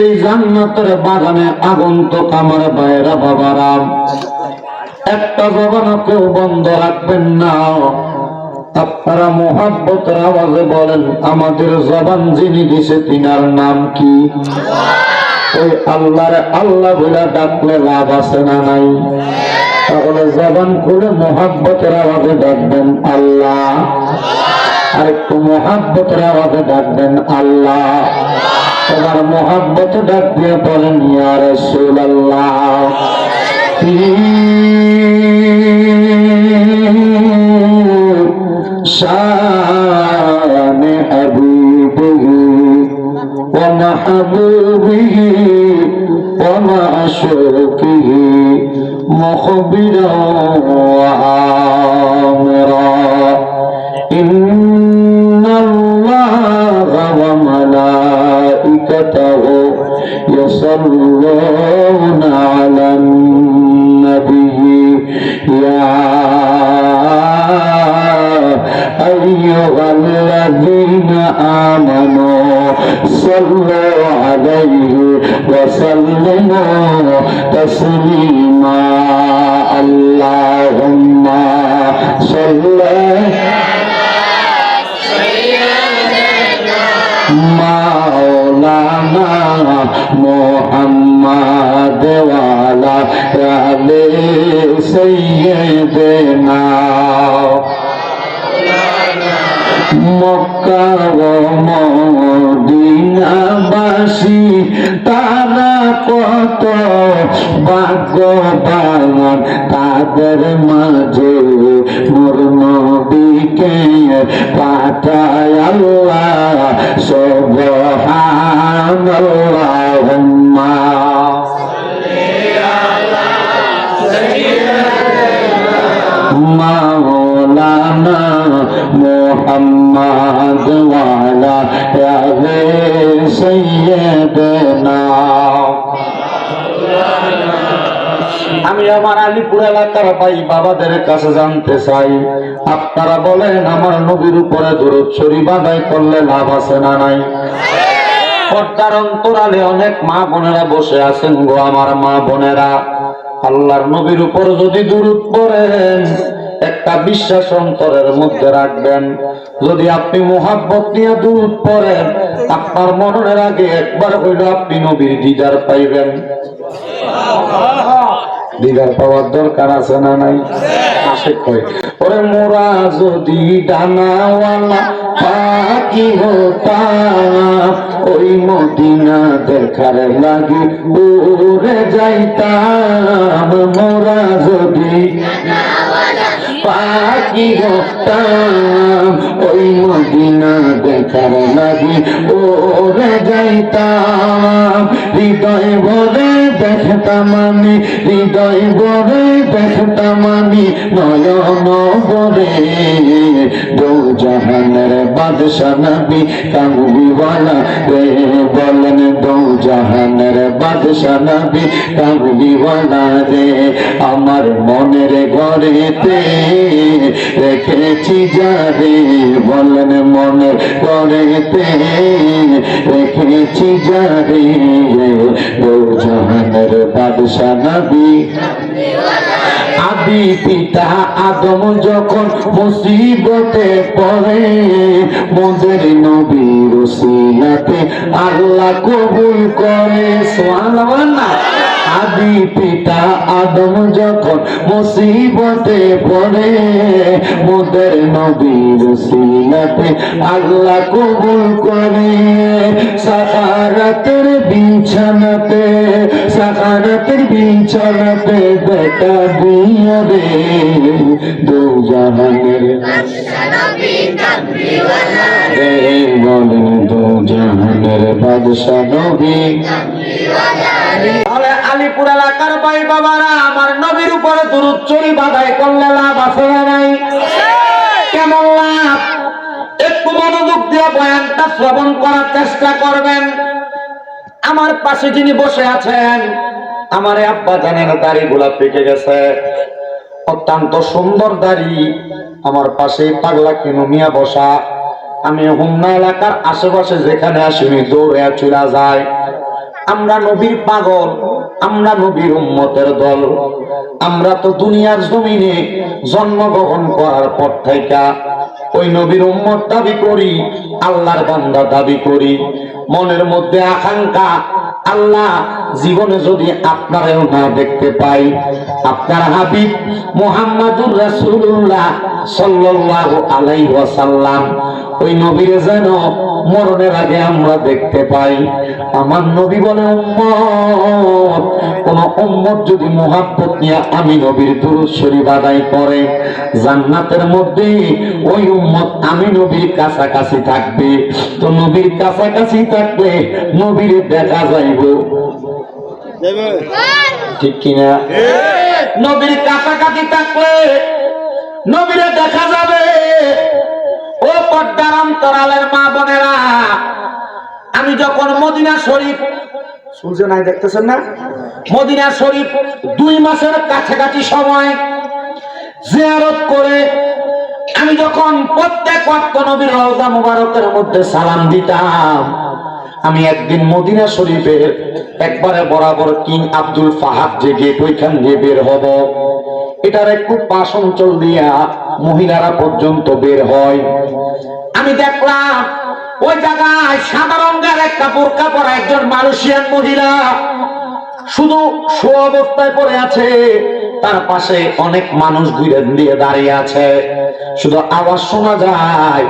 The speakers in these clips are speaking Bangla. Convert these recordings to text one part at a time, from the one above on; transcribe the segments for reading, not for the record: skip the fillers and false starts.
এই জান্নাতের বাগানে আগন্তুক আমার ভাইরা বাবারা, একটা জবান কেউ বন্ধ রাখবেন না। আপনারা মোহাব্বতের আওয়াজে বলেন, আমাদের জবান যিনি দিছে তিনার নাম কি? ওই আল্লাহর আল্লাহ বলে ডাকলে লাভ আছে না নাই? তাহলে জবান খুলে মোহাব্বতের আওয়াজে ডাকবেন আল্লাহ, আর একটু মোহাব্বতের আওয়াজে ডাকবেন আল্লাহ। তোমার মোহাব্বত ডাক দিয়ে বলেন ইয়া রাসূলুল্লাহ। শানে হাবিবিহি ওয়া মাহবুবিহি ওয়া মাশুকিহি মুখবিরা ওয়া আমিরা ইন্নাল্লাহা ওয়া মালাইকাতাহু ইয়াসাল্লুনা আলান নাবিয়্যি ইয়া আইয়ুহাল্লাযীনা আমানু সাল্লু আলাইহি ওয়া সাল্লিমু তাসলিমা। আল্লাহুম্মা সাল্লি মাওলানা মুহাম্মাদ ওয়া আলা আলি সাইয়্যিদিনা। মক্কা ও মদিনাবাসী তারা কত ভাগ্যবান, তাদের মাঝে নূর নবীকে পাঠায় আল্লাহ। সুবহানাল্লাহুম্মা মাওলানা মুহাম্মাদ ওয়া আলা আলি সাইয়্যিদিনা। আমি আমার আলিপুর এলাকার ভাই বাবাদের কাছে জানতে চাই, আপনারা বলেন আমার নবীর উপরে দরুদ শরীফ আদায় করলে লাভ আছে না নাই? পর্দার অন্তরালে অনেক মা বোনেরা বসে আছেন গো, আমার মা বোনেরা, আল্লাহর নবীর উপর যদি দরুদ পড়েন একটা বিশ্বাস অন্তরের মধ্যে রাখবেন, যদি আপনি মুহাব্বত নিয়ে দরুদ পড়েন আপনার মরণের আগে একবার হইল আপনি নবীর দিদার পাইবেন। দিদার পাওয়ার দরকার আছে না নাই? আসে কই ওরে মোরা যদি ডানাওয়ালা পাখি হতাম, ওই মদিনা দেখার লাগি উড়ে যাইতাম। মোরা যদি পাখি হতাম, ওই মদিনা দেখার লাগি উড়ে যাইতাম। হৃদয় ভরে দেখতাম আমি, হৃদয় ভরে দেখতাম আমি, নয়ন ভরে দো জাহানের বাদশা নবী কামলিওয়ালা রে। বলেন দো জাহানের বাদশা নবী কামলিওয়ালা রে। আমার মনের ঘরেতে রেখেছি যারে, বলেন মনের ঘরেতে রেখেছি যারে, দো জাহানের বাদশা নবী। আদি পিতা আদম যখন মুসিবতে পড়ে, মোদের নবীর ওসিলাতে আল্লাহ কবুল করে। সুবহানাল্লাহ। আদি পিতা আদম যখন মুসিবতে পড়ে, মোদের নবীর ওসিলাতে আল্লাহ কবুল করে। সাকারাতের বিছানাতে, সাকারাতের বিছানাতে দেখা দিয়া রে দো জাহানের রে। বলেন দো জাহানের বাদশা নবী। তাহলে আলিপুর এলাকার ভাই বাবারা, আমার নবীর উপরে দরুদ শরীফ আদায় করলে লাভ আছে না নাই? কেমন লাভ? একটু মনোযোগ দিয়ে বয়ানটা শ্রবণ করার চেষ্টা করবেন। আমার পাশে যিনি বসে আছেন, আমার আব্বা জানেন দাড়িগুলা পেকে গেছে, অত্যন্ত সুন্দর দাড়ি। আমার পাশে পাগলা কিনু মিয়া বসা। আমি হুমনা এলাকার আশেপাশে যেখানে আসি দৌড়ে চলে যায়। আমরা নবীর পাগল, আমরা নবীর উম্মতের দল। আমরা তো দুনিয়ার জমিনে জন্মগ্রহণ করার পর থেকে ওই নবীর উম্মত দাবি করি, আল্লাহর বান্দা দাবি করি। মনের মধ্যে আকাঙ্ক্ষা, আল্লাহ জীবনে যদি আপনারেও না দেখতে পাই, আপনার হাবিব মুহাম্মাদুর রাসূলুল্লাহ সাল্লাল্লাহু আলাইহি ওয়াসাল্লাম ওই নবীরে যেন মরণের আগে আমরা দেখতে পাই। আমার নবী বলে, উম্মত, কোন উম্মত যদি মুহাব্বত নিয়ে আমি নবীর দুরূদ শরীফ আদায় করে, জান্নাতের মধ্যে ওই উম্মত আমি নবীর কাছাকাছি থাকবে। তো নবীর কাছাকাছি থাকলে নবীরে দেখা যাইব, ঠিক কিনা? নবীর কাছাকাছি থাকলে নবীরে দেখা যাবে। ও পর্দার অন্তরালের মা বোনেরা, আমি যখন মদিনা শরীফ, শুনছেন নাই, দেখতেছেন না, মদিনা শরীফ 2 মাসের কাছাকাছি সময় জিয়ারত করে আমি যখন প্রত্যেক ওয়াক্ত নবীর রওজা মুবারকের মধ্যে সালাম দিতাম, আমি একদিন মদিনা শরীফের একবারে বরাবর কিং আব্দুল ফাহাদ যে গেট, ওইখান দিয়ে বের হব। এটার একটু পাশ অঞ্চল দিয়া মহিলারা পর্যন্ত বের হয়। আমি দেখলাম ওই জায়গায় সাদা রঙের একটা বোরকা পরা একজন মালয়েশিয়ান মহিলা শুধু শো অবস্থায় পড়ে আছে, তার পাশে অনেক মানুষ ঘুরে দিয়ে দাঁড়িয়ে আছে। শুধু আওয়াজ শোনা যায়,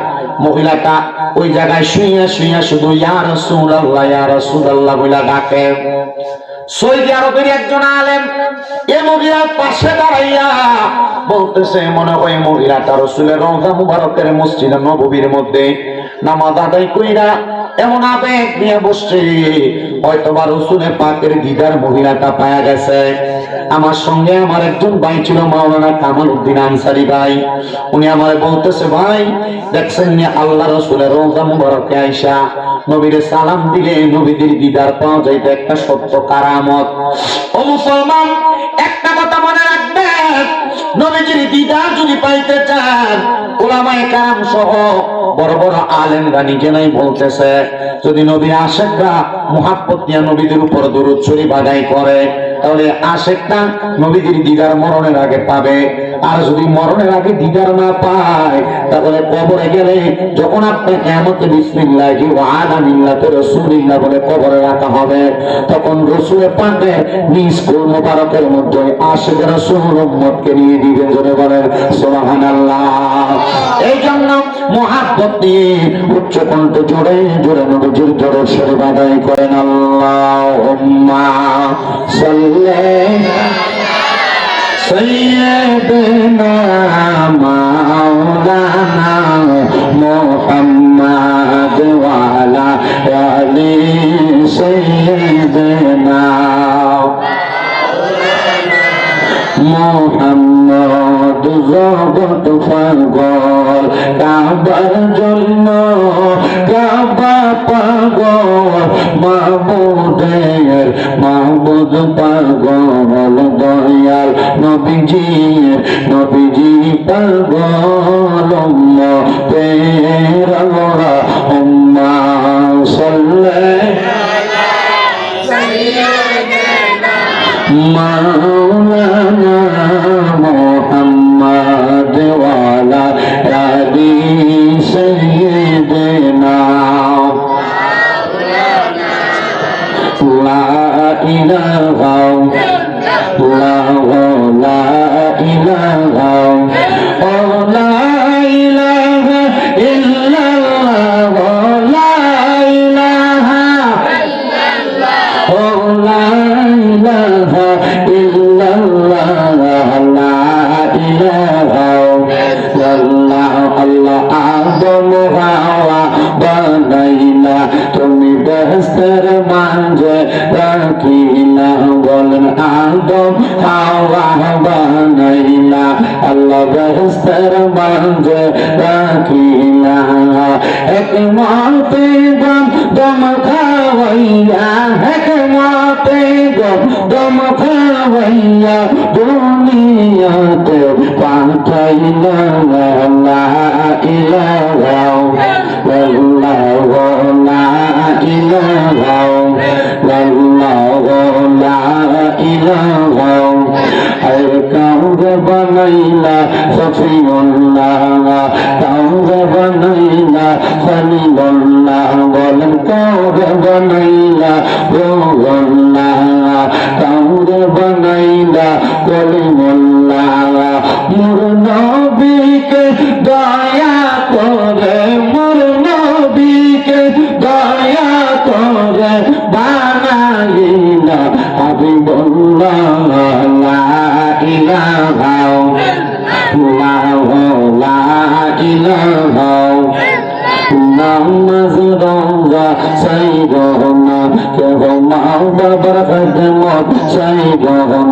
মহিলাটা ওই জায়গায় শুইয়া শুইয়া শুধু ইয়া রাসূলুল্লাহ ইয়া রাসূলুল্লাহ বলে ডাকে। সৌদি আরবের একজন আলেম এই মহিলার পাশে দাঁড়াইয়া বলতেছে, মনে হয় মহিলাটা রাসূলের রওজা মুবারকের মসজিদে নববীর মধ্যে নামাজ আদায় কইরা এমন আবেগ নিয়ে বসছে, হয়তোবা রাসূলের পাকের দিদার মহিলাটা পায়া গেছে। আমার সঙ্গে আমার একজন ভাই ছিল, মাওলানা কামাল উদ্দিন আনসারী ভাই। উনি আমারে বলতেছে, ভাই দেখছেন না আল্লাহ রাসূলের রওজা মুবারকে আয়েশা নবীরে সালাম দিলে নবীদের দিদার পাওয়া যাইতে একটা সত্য কারামত। ও মুসলমান, একটা কথা মনে রাখবেন, নবীজির দিদার যদি পাইতে চান, উলামায়ে কেরাম সহ বড় বড় আলেমরা নিজেরাই বলতেছে, যদি নবী আশিকরা মুহাব্বত নিয়ে নবীদের উপর দরুদ শরীফ আদায় করে, তাহলে আশিকটা নবীদের দিদার মরণের আগে পাবে। আর যদি মরণের আগে দিদার না পায়, তাহলে কবরে গেলে যখন আপনাকে কিয়ামতে বিসমিল্লাহি ওয়া আলা মিল্লাতি রাসূলিল্লাহ বলে কবরে রাখা হবে, তখন রাসূলের পাকে নিজ কোল মোবারকের মধ্যে আশিক রাসূল উম্মতকে নিয়ে দিবেন। জোরে বলেন সুবহানাল্লাহ। এই জন্য মুহাব্বত নিয়ে উচ্চ কণ্ঠে জোরে জোরে নবীজির দরুদ শরীফ আদায় করেন। আল্লাহুম্মা সাল্লি সাইয়্যিদিনা মাওলানা মুহাম্মাদ ওয়া আলা আলি সাইয়্যিদিনা মুহাম্মদ জগত পাগল, কাবার জন্য কাবা পাগল, মাহবুদের মাহবুদ পাগল, দয়াল নবীজি নবীজি পাগল, উম্মতের আল্লাহ উম্মা মাওলানা মুহাম্মদ ওয়া আলা আলি সাইয়্যিদিনা লা ইলাহা লা ইলাহা লা ইলাহা ইল্লাল্লাহ লা ইলাহা লা ইলাহা ইল্লাল্লাহ লা ইলাহা ইল্লাল্লাহ। আল্লাহ আদম হাওয়া বানাইলা, তুমি বেহেশতের মাঝে রাখিলা। বলেন আদম হাওয়া বানাইলা, আল্লাহ বেহেশতের মাঝে রাখিলা। হিকমতে দম খাওয়াইয়া, হিকমতে দম খাওয়াইয়া দুনিয়াতে পাঠাইলা। লা ইলাহা ইল্লাল্লাহ লা ইলাহা ইল্লাল্লাহ রোল্লা কাউরে বানাইলা কলিমুল্লা মোর নবীকে দয়া করে মোর নবীকে দয়া করে বানাইলা হাবিবুল্লাহ লা ইলাহা লা ইলাহা নামাজ রোজা সাইব না কেহ মা বাবার খেদমত সাইব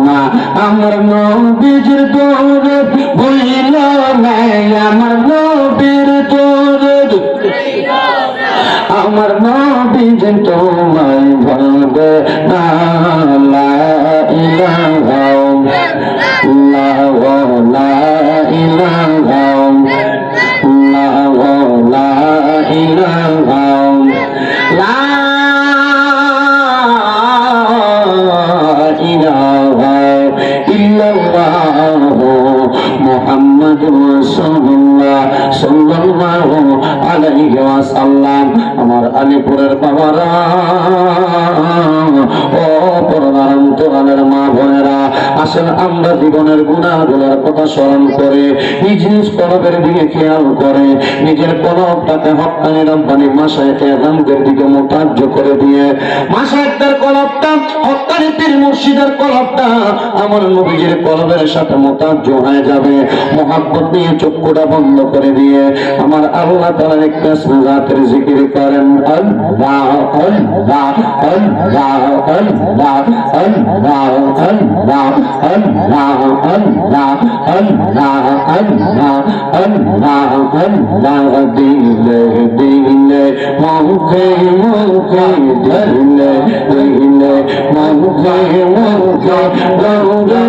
না আমার নবীর দৌলত ভুইল না আমার নবীর দৌলত আমার নবীর তোমায় ভাবে না লা ইলাহা লা ইলাহা আমার আলিপুরের বাবারা ও পরমান্তরালের মা বোনেরা আসলে আমরা জীবনের গুনাহগুলোর কথা স্মরণ করে নিজ নিজ কলবের দিকে খেয়াল করে নিজের কলবটাকে হক্কানি রব্বানি মাশায়েখে আযমদের দিকে মুতাজ্জ করে দিয়ে মাশায়েখদের কলবটা হক্কানি পীর মুর্শিদের কলবটা আমার নবীজির কলবের সাথে মুতাজ্জ হয়ে যাবে মুহাব্বত নিয়ে চক্ষুটা বন্ধ করে দিয়ে আমার আল্লাহ তাআলার একটা জাতের জিকির করেন আল্লাহ আল্লাহ আল্লাহ আল্লাহ আল্লাহ আল্লাহ আল্লাহ আল্লাহ আল্লাহ আল্লাহ আল্লাহ আল্লাহ দিলে দিলে মুখে মুখে দিলে দিলে মুখে মুখে দৌড়ে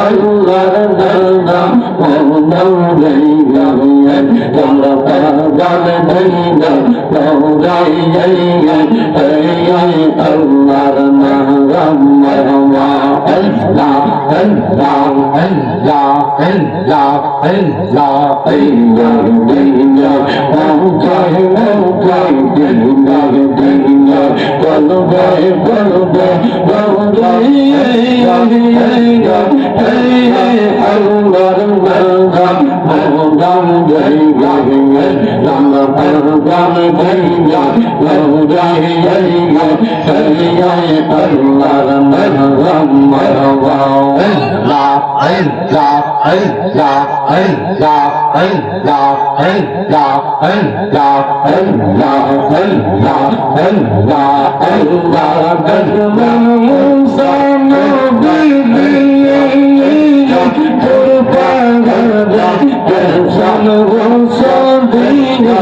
আল্লাহর নাম দৌড়ে তোমরা পাগল দিলে দৌড়াই আল্লাহর নাম আল্লাহ আল্লাহ আল্লাহ আল্লাহ আল্লাহ আল্লাহ দিলে মুখে মুখে দিলে দিলে কলবে কলবে দৌড়ে আল্লাহর নাম মওলাম জাইগা আমরা পরগাম জাইগা দৌড়াই জাইগা আল্লাহর নাম মারওয়া আল্লাহ আল্লাহ আল্লাহ আল্লাহ আল্লাহ আল্লাহ আল্লাহ আল্লাহ আল্লাহ আল্লাহ আল্লাহ আল্লাহ মুসা নবী তোর পাগল জান গোসল দিয়ে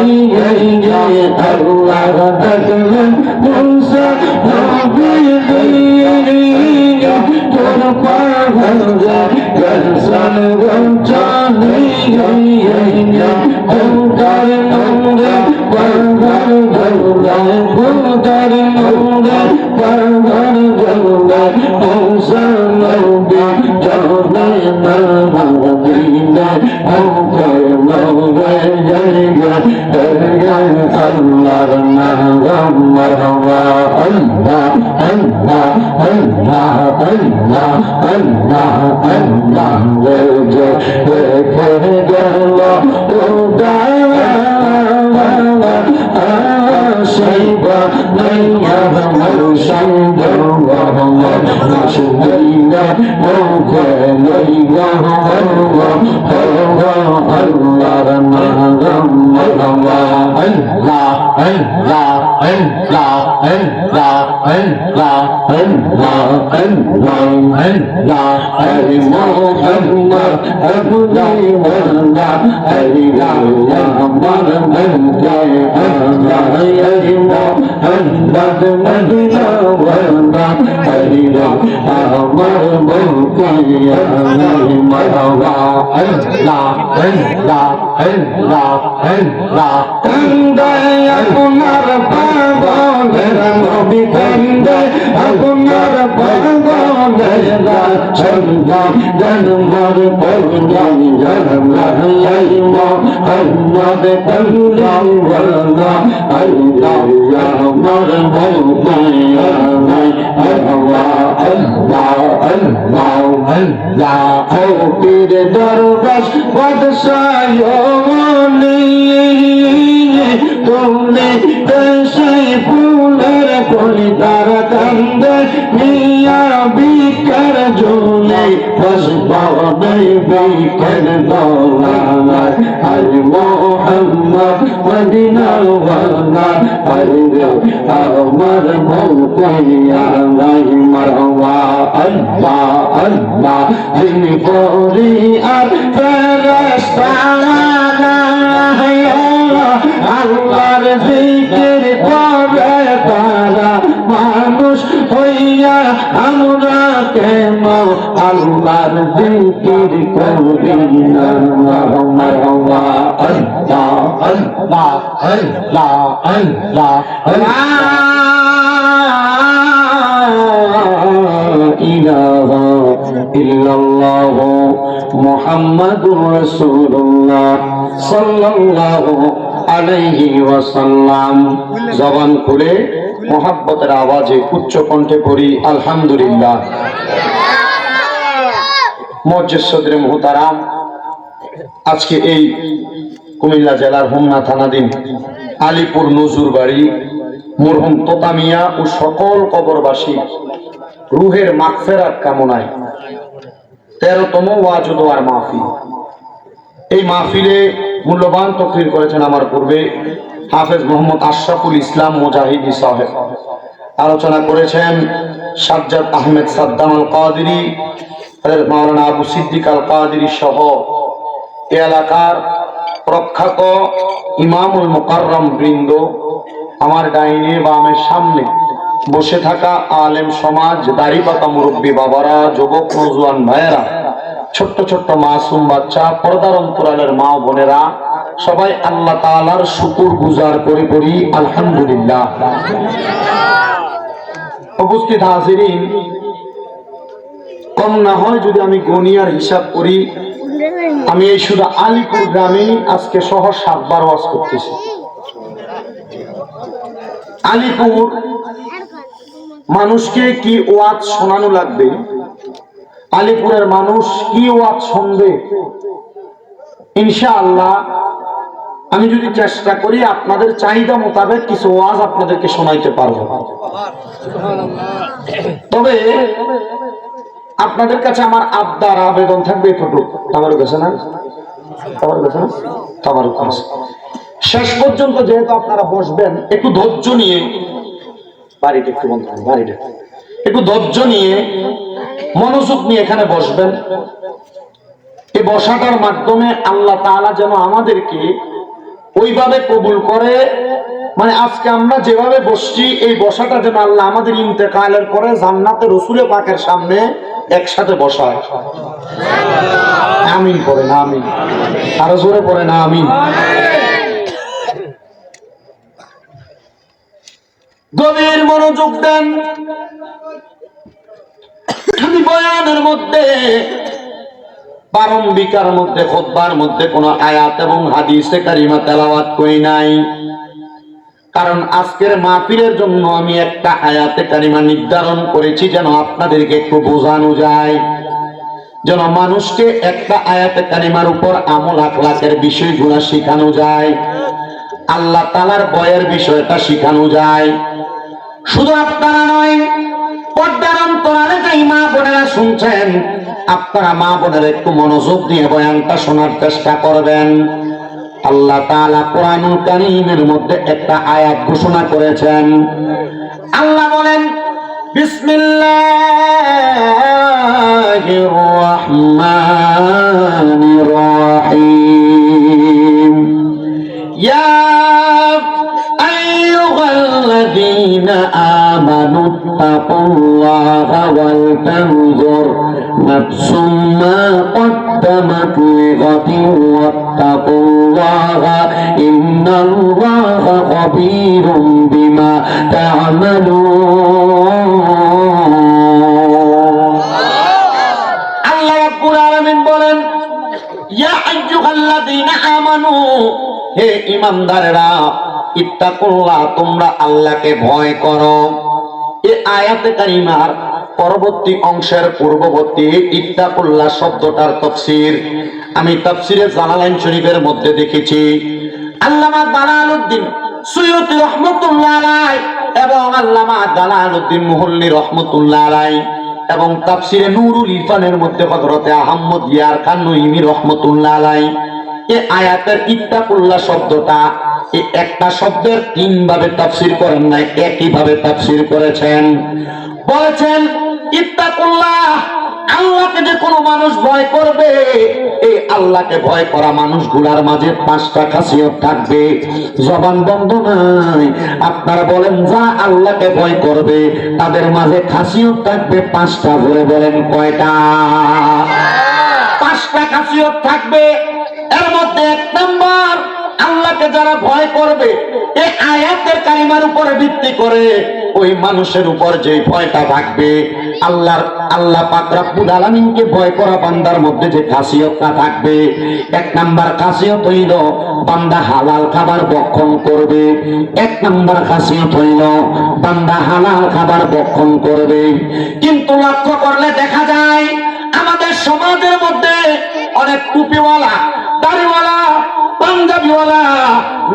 আল্লাহ আল্লাহ মুসা নবী তোর পাগল জান গোসল দিয়ে তোর নূরে পাগল গৌরা তোর নূরে পাগল গৌরা মুসা নবী জানে না দিলে মুখে মুখে জায়গা আল্লাহর নাম মারওয়া আল্লাহ আল্লাহ আল্লাহ আল্লাহ আল্লাহ আল্লাহ যে রেখে গেল শিবা নাইয়া মৌসুম মুশকিলা মুখে লইয়া আল্লাহর নাম আল্লাহ আল্লাহ আল্লাহ আল্লাহ আল্লাহ আল্লাহ আল্লাহ আল্লাহ আল্লাহ হরি মোহাম্মদ আবুলাই মোল্লা হরি আমার মনকে আল্লাহ হরি মোহাম্মদ মদিনা ওয়ালা হরি আমার মনকে আল্লাহ মারওয়া আল্লাহ আল্লাহ আল্লাহ আল্লাহ কান্দায় আপনার পাগলের নবী কান্দায় আপনার পাগলের ছন্দা জন্মর পৌঁছা জন্মর মোহাম্মদ কল্লাওয়ালা আল্লাহ আমার মৌলানা আল্লাহ আল্লাহ আল্লাহ আল্লাহ ও পীর দরবাস বাদশাহনি তুমি দেশে ফুলের কলি তারা কান্দে মিয়া বিকার জুলে বস বাদে বিকার দোলানা আল মোহাম্মদ মদিনা ওয়ালা আল্লাহ আমার মৌলানা মারওয়া আল্লাহ আল্লাহ যিনি পরি আর ফেরেশতা আল্লাহর জিকির করে তারা মানুষ হইয়া আমরা কেন আল্লাহর জিকির করি না মারওয়া আল্লাহ আল্লাহ আল্লাহ আল্লাহ ইলাহা ইল্লাল্লাহ মুহাম্মাদুর রাসূলুল্লাহ সাল্লাল্লাহু আলাইহি ওয়াসাল্লাম। জবান খুলে মোহাব্বতের আওয়াজে উচ্চ কণ্ঠে পড়ি আলহামদুলিল্লাহ। মুআজ্জিজ সদরে মুহতারাম, আজকে এই কুমিল্লা জেলার হোমনা থানাধীন আলীপুর নজুর বাড়ি মরহুম তোতা মিয়া ও সকল কবরবাসী রুহের মাগফিরাত কামনায় 13তম ওয়াজ ও দোয়ার মাহফিল। এই মাহফিলে মূল্যবান তকরীর করেছেন আমার পূর্বে হাফেজ মোহাম্মদ আশরাফুল ইসলাম মুজাহিদি সাহেব। আলোচনা করেছেন সাজ্জাদ আহমেদ সাদ্দাম আল কাদেরী, মাওলানা আবু সিদ্দিক আল কাদেরী সহ এ এলাকার প্রখ্যাত ইমামুল মুকাররম বৃন্দ, আমার ডাইনে বামের সামনে বসে থাকা আলেম সমাজ, দাড়ি পাকা মুরব্বী বাবারা, যুবক নওজোয়ান ভাইয়েরা, ছোট্ট ছোট্ট মাসুম বাচ্চা, পর্দার অন্তরালের মা বোনেরা, সবাই আল্লাহ তাআলার শুকর গুজার করে পড়ি আলহামদুলিল্লাহ। উপস্থিত হাজিরিন, কম না হয় যদি আমি গনিয়ার হিসাব করি, আমি এই শুধু আলীপুর গ্রামে আজকে সহ 7 বার ওয়াজ করতেছি। আলীপুর মানুষকে কি ওয়াজ শোনানো লাগবে, আলীপুরের মানুষ কি ওয়াজ শুনবে, ইনশাআল্লাহ আমি যদি চেষ্টা করি আপনাদের চাহিদা মোতাবেক কিছু ওয়াজ আপনাদেরকে শোনাইতে পারবো। তবে আপনাদের কাছে আমার আবদার আবেদন থাকবে এতটুকু, আমার কাছে না, আমার কাছে শেষ পর্যন্ত যেহেতু আপনারা বসবেন, একটু ধৈর্য নিয়ে, বাড়িটা একটু বন্ধ করেন, বাড়িটা একটু ধৈর্য নিয়ে মনোযোগ নিয়ে এখানে বসবেন। এই বসাটার মাধ্যমে আল্লাহ তাআলা যেন আমাদেরকে ওইভাবে কবুল করে, মানে আজকে আমরা যেভাবে বসছি এই বসাটা যেন আল্লাহ আমাদের ইন্তেকালের পরে জান্নাতে রসুলে পাকের সামনে একসাথে বসায়। আমিন পড়েন, আমিন, আরো জোরে পড়েন আমিন। গভীর মনোযোগ দেন। আমি বয়ানের মধ্যে, প্রারম্ভিকার মধ্যে, খুতবার মধ্যে কোনো আয়াত এবং হাদিসে কারিমা তেলাওয়াত করি নাই, কারণ আজকের মাহফিলের জন্য আমি একটা আয়াতে কারিমা নির্ধারণ করেছি যেন আপনাদেরকে একটু বোঝানো যায়, যেন মানুষকে একটা আয়াতে কারিমার উপর আমল আখলাকের বিষয়গুলো শেখানো যায়, আল্লাহ তাআলার ভয়ের বিষয়টা শেখানো যায়। শুধু আপনারা নয়, পর্দার অন্তরালে যেই মা বোনেরা শুনছেন, আপনারা মা বোনেরা একটু মনোযোগ দিয়ে বয়ানটা শোনার চেষ্টা করবেন। আল্লাহ তাআলা কোরআনুল কারীমের মধ্যে একটা আয়াত ঘোষণা করেছেন। আল্লাহ বলেন, বিসমিল্লাহির রহমানির রহিম, ইয়া আইয়ুহাল্লাযীনা আমানুত্তাকুল্লাহা ওয়াল তানজুর নাফসুম মা কদ্দামাত লিগাদিন ওয়াত্তাকুল্লাহা ইন্নাল্লাহা খাবীরুম বিমা তা'মালুন। ইমানদারেরা ইত্তাকুল্লাহ, তোমরা আল্লাহকে ভয় করো। এই আয়াতে কারিমার পরবর্তী অংশের পূর্ববর্তী ইত্তাকুল্লাহ শব্দটার তাফসীর আমি তাফসীরে জালালাইন শরীফের মধ্যে দেখেছি। আল্লামা জালালউদ্দিন সুয়ুতী রাহমাতুল্লাহ আলাইহি এবং আল্লামা জালালউদ্দিন মুহল্লী রাহমাতুল্লাহ আলাইহি এবং তাফসীরে নূরুল ইরফানের মধ্যে হযরতে আহমদ ইয়ার কান্নুইমি রাহমাতুল্লাহ আলাইহি এই আয়াতের ইত্তাকুল্লাহ শব্দটা এই একটা শব্দের তিন ভাবে তাফসীর করেন নাই, একই ভাবে তাফসীর করেছেন। বলেছেন ইত্তাকুল্লাহ, আল্লাহকে যে কোনো মানুষ ভয় করবে, এই আল্লাহকে ভয় করা মানুষগুলার মাঝে পাঁচটা খাসিয়ত থাকবে। জবান বন্ধ নাই, আপনারা বলেন যা আল্লাহকে ভয় করবে তাদের মাঝে খাসিয়ত থাকবে পাঁচটা। ধরে বলেন কয়টা? পাঁচটা খাসিয়ত থাকবে। এর মধ্যে এক নাম্বার, আল্লাহকে যারা ভয় করবে এই আয়াতের কালিমার উপরে ভিত্তি করে ওই মানুষের উপর যে ভয়টা থাকবে, আল্লাহ পাক রব্বুল আলামিনকে ভয় করা বান্দার মধ্যে যে খাসিয়তটা থাকবে, এক নাম্বার খাসিয়ত হইল বান্দা হালাল খাবার ভক্ষণ করবে। এক নাম্বার খাসিয়ত হইল বান্দা হালাল খাবার ভক্ষণ করবে। কিন্তু লক্ষ্য করলে দেখা যায় আমাদের সমাজের মধ্যে অনেক টুপিওয়ালা, দাড়িওয়ালা, পাঞ্জাবিওয়ালা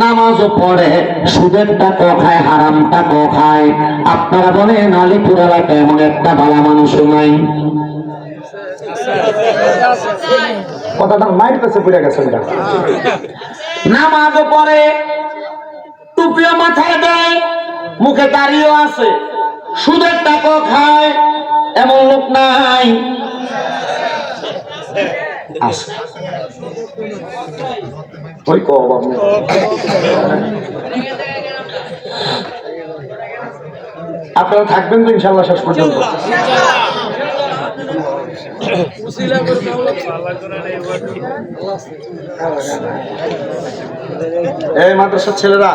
নামাজও পড়ে, সুদের টাকা খায়, হারাম টাকা খায়। আপনারা বলেন আলিপুর এলাকায় এমন একটা ভালো মানুষ নাই? কথাটা মাইর কাছে পড়ে গেছে। নামাজও পড়ে, টুপিও মাথায় দেয়, মুখে দাড়িও আছে, সুদের টাকা খায়, এমন লোক নাই? আপনারা থাকবেন তো ইনশাআল্লাহ শেষ পর্যন্ত? এই মাদ্রাসার ছেলেরা,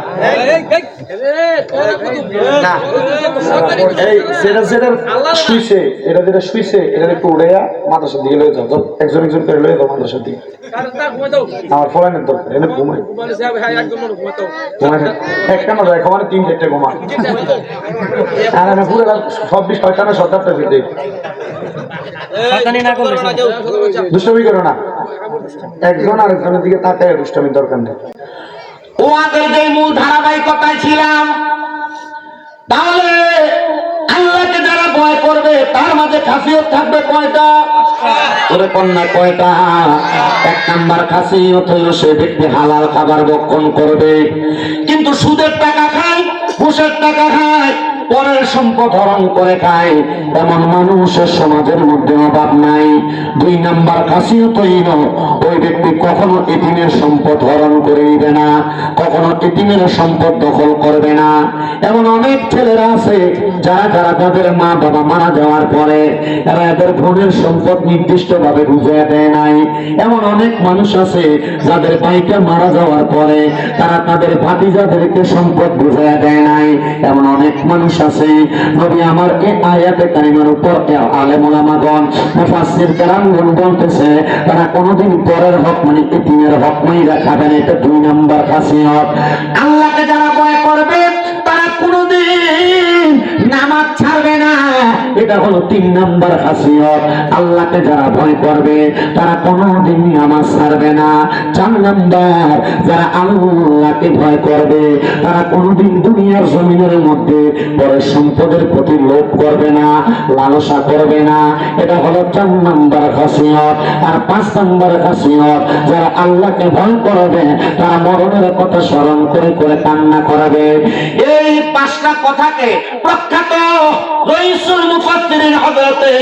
না এই যেটা যেটা শুইছে, এটা যেটা শুইছে এটা একটু উড়াইয়া মাদ্রাসার দিকে লয়ে যাও, একজন একজন করে লয়ে যাও মাদ্রাসার দিকে। আমার ফলানের দরকার, এনে ঘুমাই একটা না দেখো মানে 3-4টা ঘুমা। আর আমি পুরো সব 20-টা না 7-8টা ফিরতে দুষ্টমি করো না, একজন আরেকজনের দিকে তাকায় দুষ্টমির দরকার নেই। ও আগের যে মূল ধারাবাহিকতায় ছিলাম, তাহলে আল্লাহকে যারা ভয় করবে তার মাঝে খাসিয়ত থাকবে কয়টা? ওরে কন্যা কয়টা? এক নাম্বার খাসিয়ত হলো সে ব্যক্তি হালাল খাবার ভক্ষণ করবে, কিন্তু সুদের টাকা খায়, ঘুষের টাকা খায়, পরের সম্পদ হরণ করে খায়, এমন মানুষের সমাজের মধ্যে অভাব নাই। দুই নাম্বার খাসিয়ত হইল ওই ব্যক্তি কখনো এতিমের সম্পদ হরণ করে নিবে না, কখনো এতিমের সম্পদ দখল করবে না। এমন অনেক ছেলেরা আছে যারা যারা তাদের মা বাবা মারা যাওয়ার পরে এরা এদের বোনের সম্পদ নির্দিষ্ট ভাবে বুঝিয়ে দেয় নাই। এমন অনেক মানুষ আছে যাদের ভাইটা মারা যাওয়ার পরে তারা তাদের ভাতিজাদেরকে সম্পদ বুঝিয়ে দেয় নাই। এমন অনেক মানুষ আছে। নবী আমার এই আয়াতে কারিমার উপর আলেম ওলামাগণ, মুফাসসির কেরামগণ বলতেছে তারা কোনোদিন পরের হক মানে এতিমের হক মাইরা খাবে না। এটা 2 নাম্বার খাসিয়ত। আল্লাহকে যারা ভয় করবে তারা কোনোদিন নামাজ ছাড়বে না, এটা হলো 3 নাম্বার খাসিয়ত। আল্লাহকে যারা ভয় করবে তারা কোনোদিন নামাজ ছাড়বে না। 4 নাম্বার, যারা আল্লাহকে ভয় করবে তারা কোনোদিন দুনিয়ার জমিনের মধ্যে পরের সম্পদের প্রতি লোভ করবে না, লালসা করবে না। এটা হলো 4 নাম্বার খাসিয়ত। আর 5 নাম্বার খাসিয়ত, যারা আল্লাহকে ভয় করবে তারা মরণের কথা স্মরণ করে করে কান্না করবে। এই 5টা কথাকে প্রখ্যাত রাইসুল মুফাসসিরিন হযরতে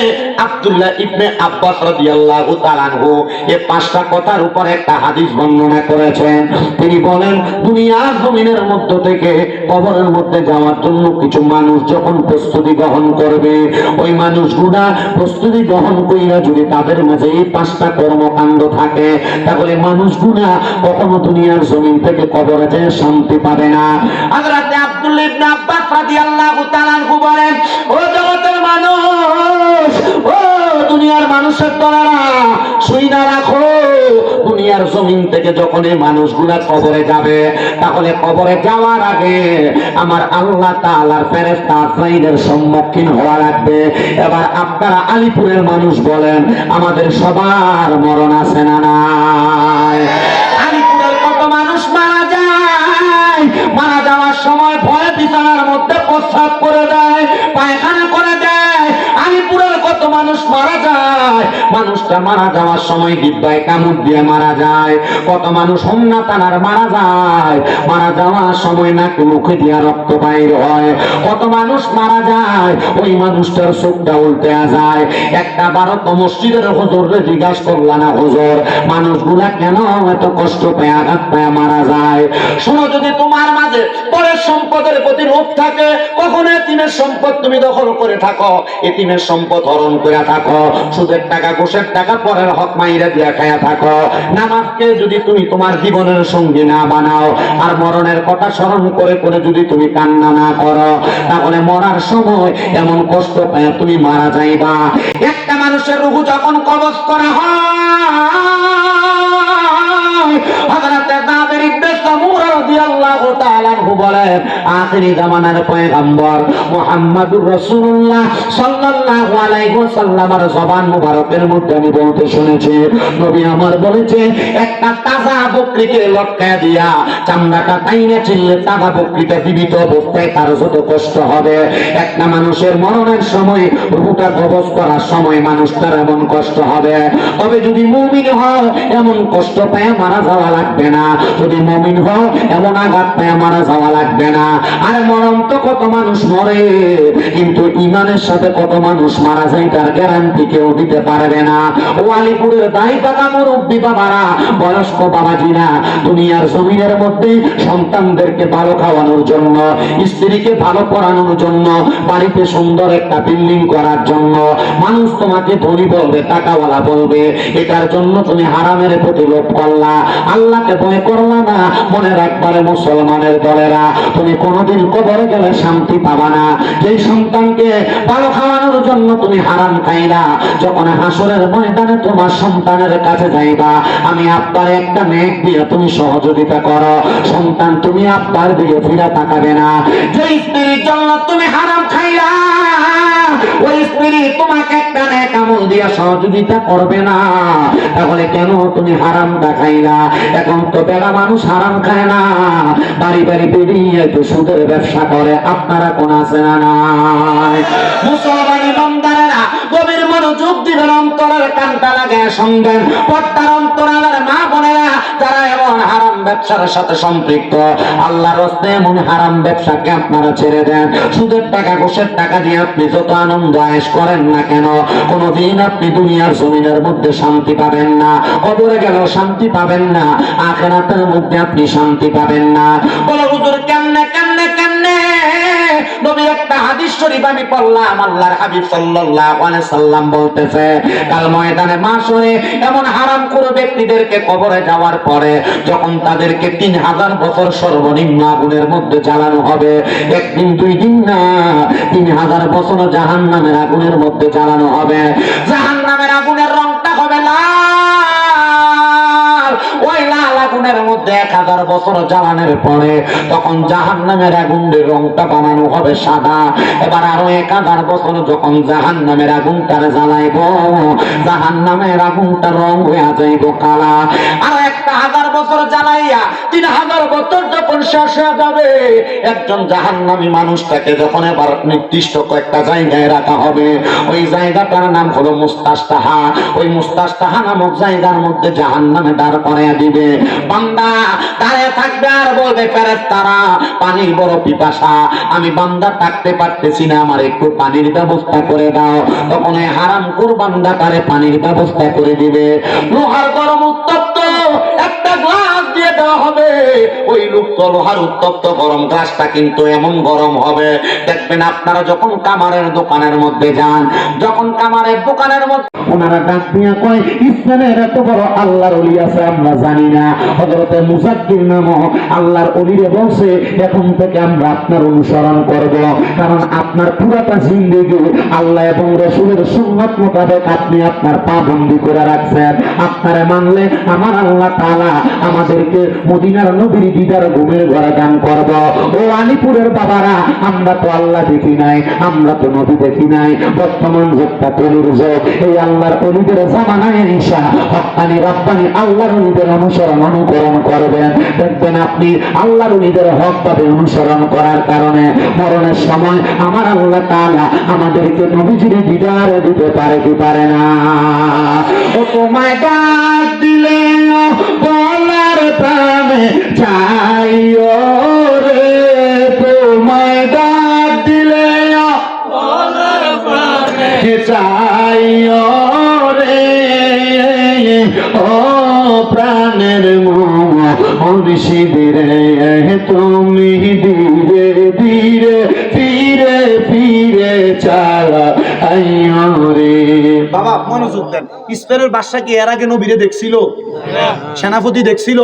আব্দুল্লাহ ইবনে আব্বাস রাদিয়াল্লাহু তাআলা আনহু এই 5টা কথার উপর একটা হাদিস বর্ণনা করেছেন। তিনি বলেন দুনিয়ার জমিনের মধ্য থেকে কবরের মধ্যে যাওয়ার জন্য কিছু মানুষ যখন প্রস্তুতি গ্রহণ করবে, ওই মানুষগুলা প্রস্তুতি গ্রহণ কইরা যদি তাদের মাঝে এই 5টা কর্মকাণ্ড থাকে তাহলে মানুষগুলা কখনো দুনিয়ার জমিন থেকে কবরে যেয়ে শান্তি পাবে না। হযরত আব্দুল্লাহ ইবনে আব্বাস রাদিয়াল্লাহু তাআলা আনহু বলেন, ও জগতের মানুষ, ও দুনিয়ার মানুষের দলেরা, শুই না রাখো, দুনিয়ার জমিন থেকে থেকে যখন এই মানুষগুলা কবরে যাবে, তাহলে কবরে যাওয়ার আগে আমার আল্লাহ তাআলার ফেরেশতা আজরাইলের সম্মুখীন হওয়া লাগবে। এবার আপনারা আলিপুরের মানুষ বলেন, আমাদের সবার মরণ আছে না নাই? আলিপুরের কত মানুষ মারা যায়, মারা যাওয়ার সময় ভয়ে বিছানার মধ্যে প্রস্রাব করে দেয়, পায়খানা করে দেয়। আলিপুরের কত মানুষ মারা যায়, মানুষটা মারা যাওয়ার সময় ডিব্বায় কামড় দিয়ে মারা যায়। কত মানুষ হন্না টানার মারা যায়, মারা যাওয়ার সময় নাকি মুখে দিয়া রক্ত বাইর হয়। কত মানুষ মারা যায়, ওই মানুষটার চোখটা উল্টে যায়। একটা বারো তো মসজিদের হুজুরকে জিজ্ঞাসা করলা না, হুজুর মানুষগুলা কেন এত কষ্ট পায়, আঘাত পায় মারা যায়? শোনো, যদি তোমার মাঝে পরের সম্পদের প্রতি লোভ থাকে, কখনো এতিমের সম্পদ তুমি দখল করে থাকো, এতিমের সম্পদ হরণ করে থাকো, সুদের টাকা ঘুষের টাকা পরের হক মাইরা দিয়া খায়া থাকো, নামাজকে যদি তুমি তোমার জীবনের সঙ্গী না বানাও, আর মরণের কথা স্মরণ করে করে যদি তুমি কান্না না করো, তাহলে মরার সময় এমন কষ্ট পায় তুমি মারা যাইবা। একটা মানুষের রূহ যখন কবজ করা হয়, হযরতে জাবের ইবনে সামূরা রাদিয়াল্লাহু তাআলা আনহু বলেন, আখিরি জামানার পয়গম্বর মুহাম্মদুর রাসূলুল্লাহ সাল্লাল্লাহু আলাইহি ওয়াসাল্লামের জবান মুবারকের মধ্যে আমি বলতে শুনেছি, নবী আমার বলেছে, একটা তাজা বকরিকে লটকায় দিয়া চামড়াটা টাইনে চিনলে তাজা বকরিটা জীবিত অবস্থায় তার যত কষ্ট হবে, একটা মানুষের মরণের সময় রূহটা কবজ করার সময় মানুষটার এমন কষ্ট হবে। তবে যদি মুমিন হও, এমন কষ্ট পায় মারা যাওয়া লাগবে না। যদি মুমিন হও, এমন আঘাত পায় মারা যাওয়া লাগবে না। আর মরণ তো কত মানুষ মরে, কিন্তু ইমানের সাথে কত মানুষ মারা যায় তার গ্যারান্টি কেউ দিতে পারবে না। ও আলিপুরের দায়ী টাকা মুরব্বী বাবারা, বয়স্ক বাবাজিরা, দুনিয়ার জমিনের মধ্যে সন্তানদেরকে ভালো খাওয়ানোর জন্য, স্ত্রীকে ভালো পড়ানোর জন্য, বাড়িতে সুন্দর একটা বিল্ডিং করার জন্য মানুষ তোমাকে ধনী বলবে, টাকাওয়ালা বলবে, এটার জন্য তুমি হারামের প্রতি লোভ করলা, আল্লাহকে ভয় করলা না। মনে রাখবারে মুসলমানের দলেরা, তুমি কোনোদিন কবরে গেলে শান্তি পাবা না। যেই সন্তানকে ভালো খাওয়ানোর জন্য তুমি হারাম খাইলা, যখন হাসরের ময়দানে তোমার সন্তানের কাছে যাইবা, আমি আব্বার একটা নেক দিয়ে তুমি সহযোগিতা করো, সন্তান তুমি আব্বার দিকে ফিরে তাকাবে না। যে স্ত্রীর জন্য তুমি হারাম খাইলা, ওই স্ত্রী তোমাকে একটা নেক আমল দিয়ে সহযোগিতা করবে না। তাহলে কেন তুমি হারাম খাইলা? এখন তো বেলা মানুষ হারাম খায় না, বাড়ি বাড়ি বেরিয়ে তো সুদের ব্যবসা করে। আপনারা কোন আছে না নাই? মুসলমানি বান্দারা গভীর মনোযোগ দিবেন, অন্তরের কানটা লাগায় শুনবেন। পর্দার অন্তরালের মা বোনেরা, যারা এমন হারাম ব্যবসার সাথে সম্পৃক্ত, আল্লাহর রাস্তে এমন হারাম ব্যবসাকে আপনারা ছেড়ে দেন। সুদের টাকা ঘুষের টাকা দিয়ে আপনি যত আনন্দ আয়েশ করেন না কেন, কোনদিন আপনি দুনিয়ার জমিনের মধ্যে শান্তি পাবেন না, কবরে গেলেও শান্তি পাবেন না, আখিরাতের মধ্যে আপনি শান্তি পাবেন না। বলো হুজুর কেমনে কেমনে কেমনে? নবীর একটা হাদিস শরীফ আমি পড়লাম, আল্লাহর হাবিব সাল্লাল্লাহু আলাইহি সাল্লাম বলতেছে, কাল ময়দানে মাশরে এমন হারামখোর ব্যক্তিদেরকে কবরে যাওয়ার পরে যখন তাদেরকে 3000 বছর সর্বনিম্ন আগুনের মধ্যে জ্বালানো হবে, একদিন দুই দিন না, 3000 বছর জাহান্নামের আগুনের মধ্যে জ্বালানো হবে। জাহান্নামের আগুনের রংটা হবে লাল, ওই লাল আগুনের মধ্যে 1000 বছর জ্বালানোর পরে তখন জাহান্নামের আগুনের রংটা বানানো হবে সাদা। এবার আরো 1000 বছর যখন জাহান্নামের আগুনটা জ্বালাইব, জাহান্নামের আগুনটা রং হয়ে যাইব কালা। আর 1000 বছর জ্বালাইয়া 3000 বছর যখন শেষ হয়ে যাবে, একজন জাহান্নামী মানুষটাকে যখন এবার নির্দিষ্ট কয়েকটা জায়গায় রাখা হবে, ওই জায়গাটার নাম হলো মুস্তাশতাহা। ওই মুস্তাশতাহা নামক জায়গার মধ্যে জাহান্নামে দাঁড় করাইয়া দিবে। বান্দা দাঁড়িয়ে থাকবে আর বলবে, ফেরেশতারা পানির বড় পিপাসা, আমি বান্দা থাকতে পারতেছি না, আমার একটু পানির ব্যবস্থা করে দাও। তখন এই হারামখোর বান্দাটারে পানির ব্যবস্থা করে দিবে। লোহার গরম উত্তপ্ত একটা গ্লাস দিয়ে দেওয়া হবে। ওই লুপ্ত লোহার উত্তপ্ত গরম গ্লাসটা কিন্তু এমন গরম হবে, দেখবেন আপনারা যখন কামারের দোকানের মধ্যে যান, যখন কামারের দোকানের মধ্যে ওনারা ডাক দিয়া কয়, ইসলামের এত বড় আল্লাহর ওলি আছে আমরা জানি না। হযরতে মুজাদ্দিদ নামক আল্লাহর ওলিরে বলছে, এখন থেকে আমরা আপনার অনুসরণ করব, কারণ আপনার পুরাটা জিন্দেগি আল্লাহ এবং রাসূলের সুন্নাত মোতাবেক আপনি আপনার পাবন্দি করে রাখছেন। আপনারা মানলে আমার আল্লাহ আল্লাহ তাআলা আমাদেরকে মদিনার নবীর দিদার ঘুমের ঘরে দান করব। ও আলিপুরের বাবারা, আমরা তো আল্লাহ দেখি নাই, আমরা তো নবী দেখি নাই। বর্তমান যুগটা কলির যুগ। এই আল্লাহর অলিদের জামানায় ঈশা হক্কানি রব্বানি আল্লাহর অলিদের অনুকরণ করবেন। দেখবেন আপনি আল্লাহর অলিদের হকভাবে অনুসরণ করার কারণে মরণের সময় আমার আল্লাহ তাআলা আমাদেরকে নবীজির দিদার দিতে পারে কি পারে না? ও তোমায় ডাক দিলে বলার প্রাণে চাইও রে, তোমায় ডাক দিলে বলার প্রাণে চাইও রে, ও প্রাণের মুর্শিদ রে, তুমি ধীরে ধীরে ফিরে ফিরে চালা আইও রে। বাবা মনোযোগ দেন, স্পেনের বাদশা কি এর আগে নবীরে দেখছিল? সেনাপতি দেখছিল?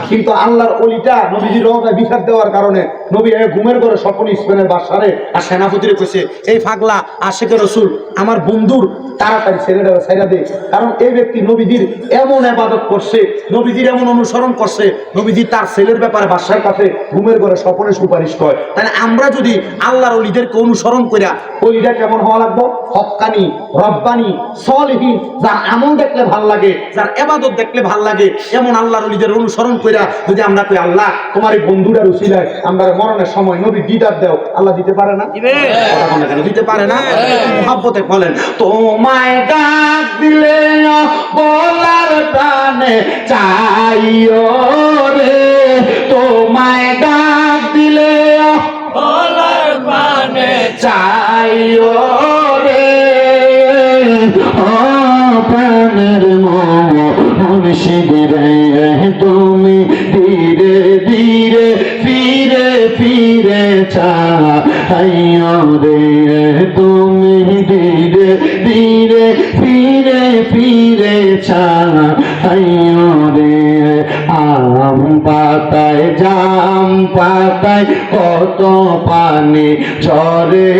কিন্তু আল্লাহর ওলিটা নবীজির রহমতে বিচার দেওয়ার কারণে নবী ঘুমের ঘরে স্বপ্ন স্পেনের বাদশারে আর সেনাপতিরে কইছে, এই পাগলা আশিকের রাসূল আমার বন্ধুর তাড়াতাড়ি ছেড়ে দে, কারণ এই ব্যক্তি নবীজির এমন ইবাদত করছে, নবীজির এমন অনুসরণ করছে, নবীজি তার ছেলের ব্যাপারে বাদশার কাছে ঘুমের ঘরে স্বপ্নে সুপারিশ করে। তাহলে আমরা যদি আল্লাহর ওলিদেরকে অনুসরণ কইরা, ওলিটা কেমন হওয়া লাগবে? হক্কানি রব্বানি সলিহিন, যার আমল দেখলে ভাল লাগে, যার ইবাদত দেখলে ভাল লাগে, এমন আল্লাহর ওলিদের অনুসরণ কইরা যদি আমরা কই আল্লাহ তোমার এই বন্ধুটার উসিলায় আমরা মরণের সময় নবী দিদার দাও, আল্লাহ দিতে পারে না? দিতে পারে না? মুহাব্বতে বলেন, তোমায় ডাক দিলে বলার প্রাণে চাইও রে, তোমায় ডাক দিলে বলার প্রাণে চাইও রে, ও প্রাণের মুর্শিদ রে, তুমি ধীরে ধীরে ফিরে ফিরে চাইও রে, তুমি ধীরে ধীরে ফিরে ফিরে চাইও রে। আম পাতায় জাম পাতায় কত পানি ঝরে,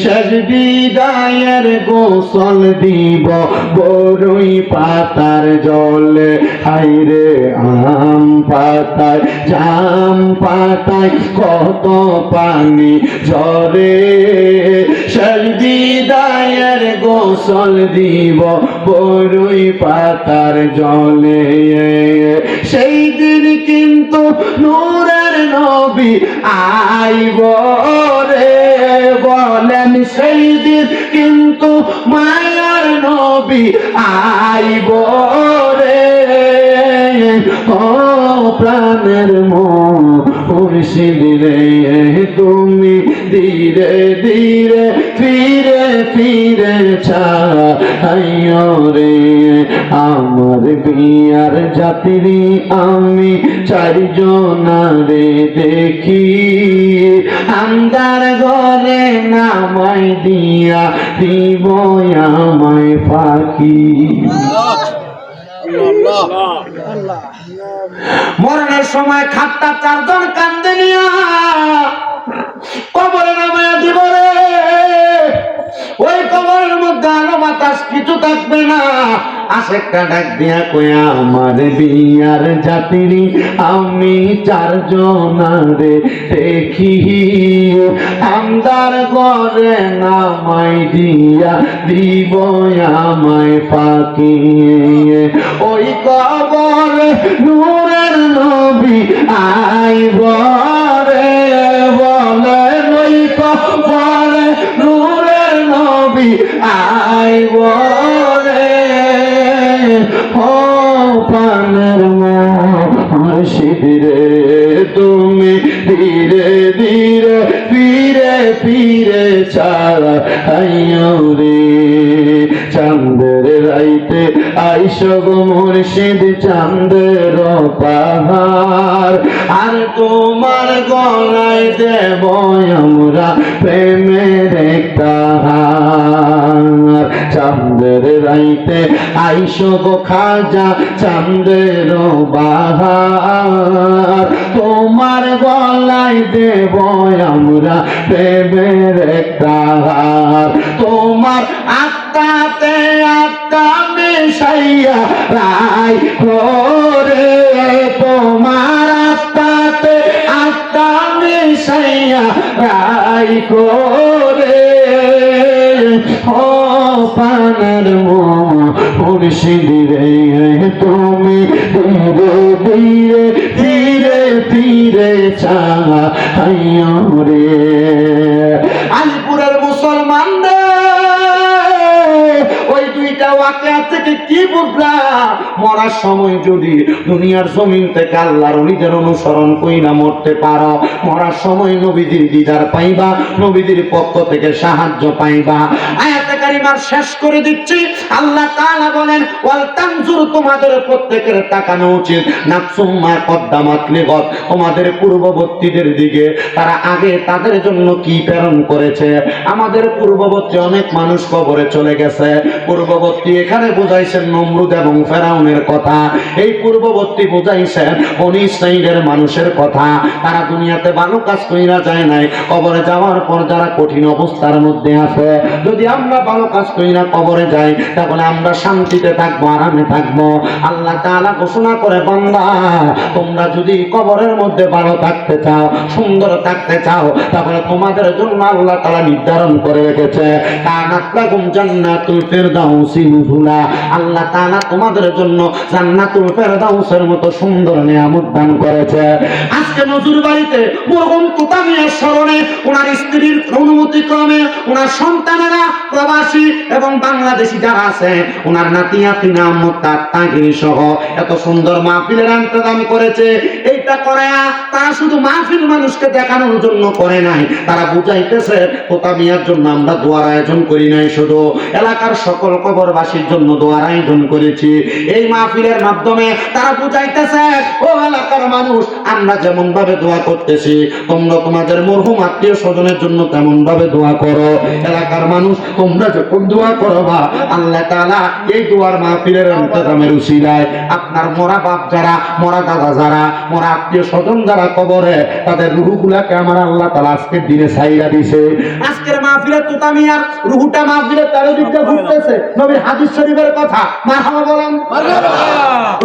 শেষ বিদায়ের গোসল দিব বরই পাতার জলে, হাইরে আম পাতায় জাম পাতায় কত পানি ঝরে, শেষ বিদায়ের গোসল দিব বরই পাতার জলে। সেই দিন কিন্তু নূরের নবী আইব রে, বলেন সেই দিন কিন্তু মায়ার নবী আইব রে, ও প্রাণের মুর্শিদ রে, তুমি ধীরে ধীরে ফিরে ফিরে চাইও রে। আমার বিয়ার যাত্রী আমি চারজনারে দেখি, আন্দার ঘরে নামাই দিয়া দিব আমায় ফাঁকি। মরণের সময় খাট্টা চারজন কান্দে নিয়া কবরে নামায়া দিব রে, ওই কবরের মধ্যে আলো বাতাস কিছু থাকবে না। আশেকটা ডাক দিয়া কয়া আমার বিয়ার যাত্রী আমি চারজনারে দেখি, আন্দার ঘরে নামাই দিয়া দিব আমায় ফাঁকি। ওই কবরে নূরের নবী আইব রে, বলেন ওই কবরে নূরের নবী আইব রে, ও প্রাণের মুর্শিদ রে, তুমি ধীরে ধীরে ফিরে ফিরে চাইও রে। চাঁদের রাইতে আইসো গো মুর্শিদ চাঁদের পাহাড়, আর তোমার গলায় দেব আমরা প্রেমের একটা হার। চাঁদের রাইতে আইসো গো খাজা চাঁদের বাহার, তোমার গলায় দেব আমরা প্রেমের একটা হার। তোমার আত্মাতে আত্মা মিশাইয়া রাই করে তোমার আত্মাতে আত্মা মিশাইয়া রাই করে ও পানের মুর্শিদ রে তুমি ধীরে ধীরে ধীরে ধীরে চাহাইয়া রে আলিপুরের মুসলমানদের ওই দুইটা ওয়াকিয়া থেকে কি বুঝলা? মরার সময় যদি দুনিয়ার জমিন থেকে আল্লাহর ওলিদের অনুসরণ কইরা মরতে পারো, মরার সময় নবীদের দিদার পাইবা, নবীদের পক্ষ থেকে সাহায্য পাইবা। আয়াতে কারিমার শেষ করে দিচ্ছি। আল্লাহ তাআলা বলেন ওয়াল তানজুর, তোমাদের প্রত্যেকের তাকানো উচিত নাফসুম মা কদ্দামাত লিগাদ, তোমাদের পূর্ববর্তীদের দিকে তারা আগে তাদের জন্য কি প্রেরণ করেছে। আমাদের পূর্ববর্তী অনেক মানুষ কবরে চলে গেছে। পূর্ববর্তী এখানে বুঝাইছেন নমরুদ এবং ফেরাউনের কথা, এই পূর্ববর্তী বুঝাইছেন বনি ইসরাইলের মানুষের কথা। তারা দুনিয়াতে ভালো কাজ কইরা যায় নাই, কবরে যাওয়ার পর যারা কঠিন অবস্থার মধ্যে আছে, যদি আমরা ভালো কাজ কইরা কবরে যাই তাহলে আমরা শান্তিতে থাকবো, আরামে থাকবো। আল্লাহ তাআলা ঘোষণা করে বান্দা তোমরা যদি কবরের মধ্যে ভালো থাকতে চাও, সুন্দর থাকতে চাও, তাহলে তোমাদের জন্য আল্লাহ তাআলা নির্ধারণ করে রেখেছে কানাত লাকুম জান্নাতুল ফিরদাউসি নুজুলা। আল্লাহ তাআলা তোমাদের জন্য জান্নাতুল ফিরদাউসের মতো সুন্দর নিয়ামত দান করেছে। আজকে নজরুল বাড়িতে মরহুম তোতা মিয়ার স্মরণে ওনার স্ত্রীর অনুমতি ক্রমে ওনার সন্তানেরা প্রবাসী এবং বাংলাদেশী যারা আছে, ওনার নাতি আতিনা আম্মুত্তা তাগিরি সহ এত সুন্দর মাহফিলের ইন্তজাম করেছে। এইটা করে তারা শুধু মাহফিল মানুষকে দেখানোর জন্য করে নাই, তারা বুঝাইতেছে তোতা মিয়ার জন্য আমরা দোয়ার আয়োজন করি নাই, শুধু এলাকার সকল কবরবাসীর জন্য দোয়ার আয়োজন করেছি। এই মাহফিলের মাধ্যমে তারা বুঝাইতেছে ও এলাকার মানুষ, আমরা যেমন ভাবে দোয়া করতেছি তোমরা তোমাদের মরহুম আত্মীয় স্বজনের জন্য তেমন ভাবে দোয়া করো। এলাকার মানুষ তোমরা যখন দোয়া করবা আল্লাহ তাআলা এই দোয়ার মাহফিলের ইন্তজামের উসিলায় আপনার মরা বাপ যারা, মরা দাদা যারা, মরা আত্মীয় স্বজন যারা কবরে, তাদের রূহগুলাকে আমার আল্লাহ তাআলা আজকের দিনে ছাইরা দিছে। আজকের মাহফিলে তোতা মিয়ার রূহটা মাহফিলের চারিদিকে ঘুরতেছে, নবীর হাদিস শরীফের কথা মারহাবা বলেন,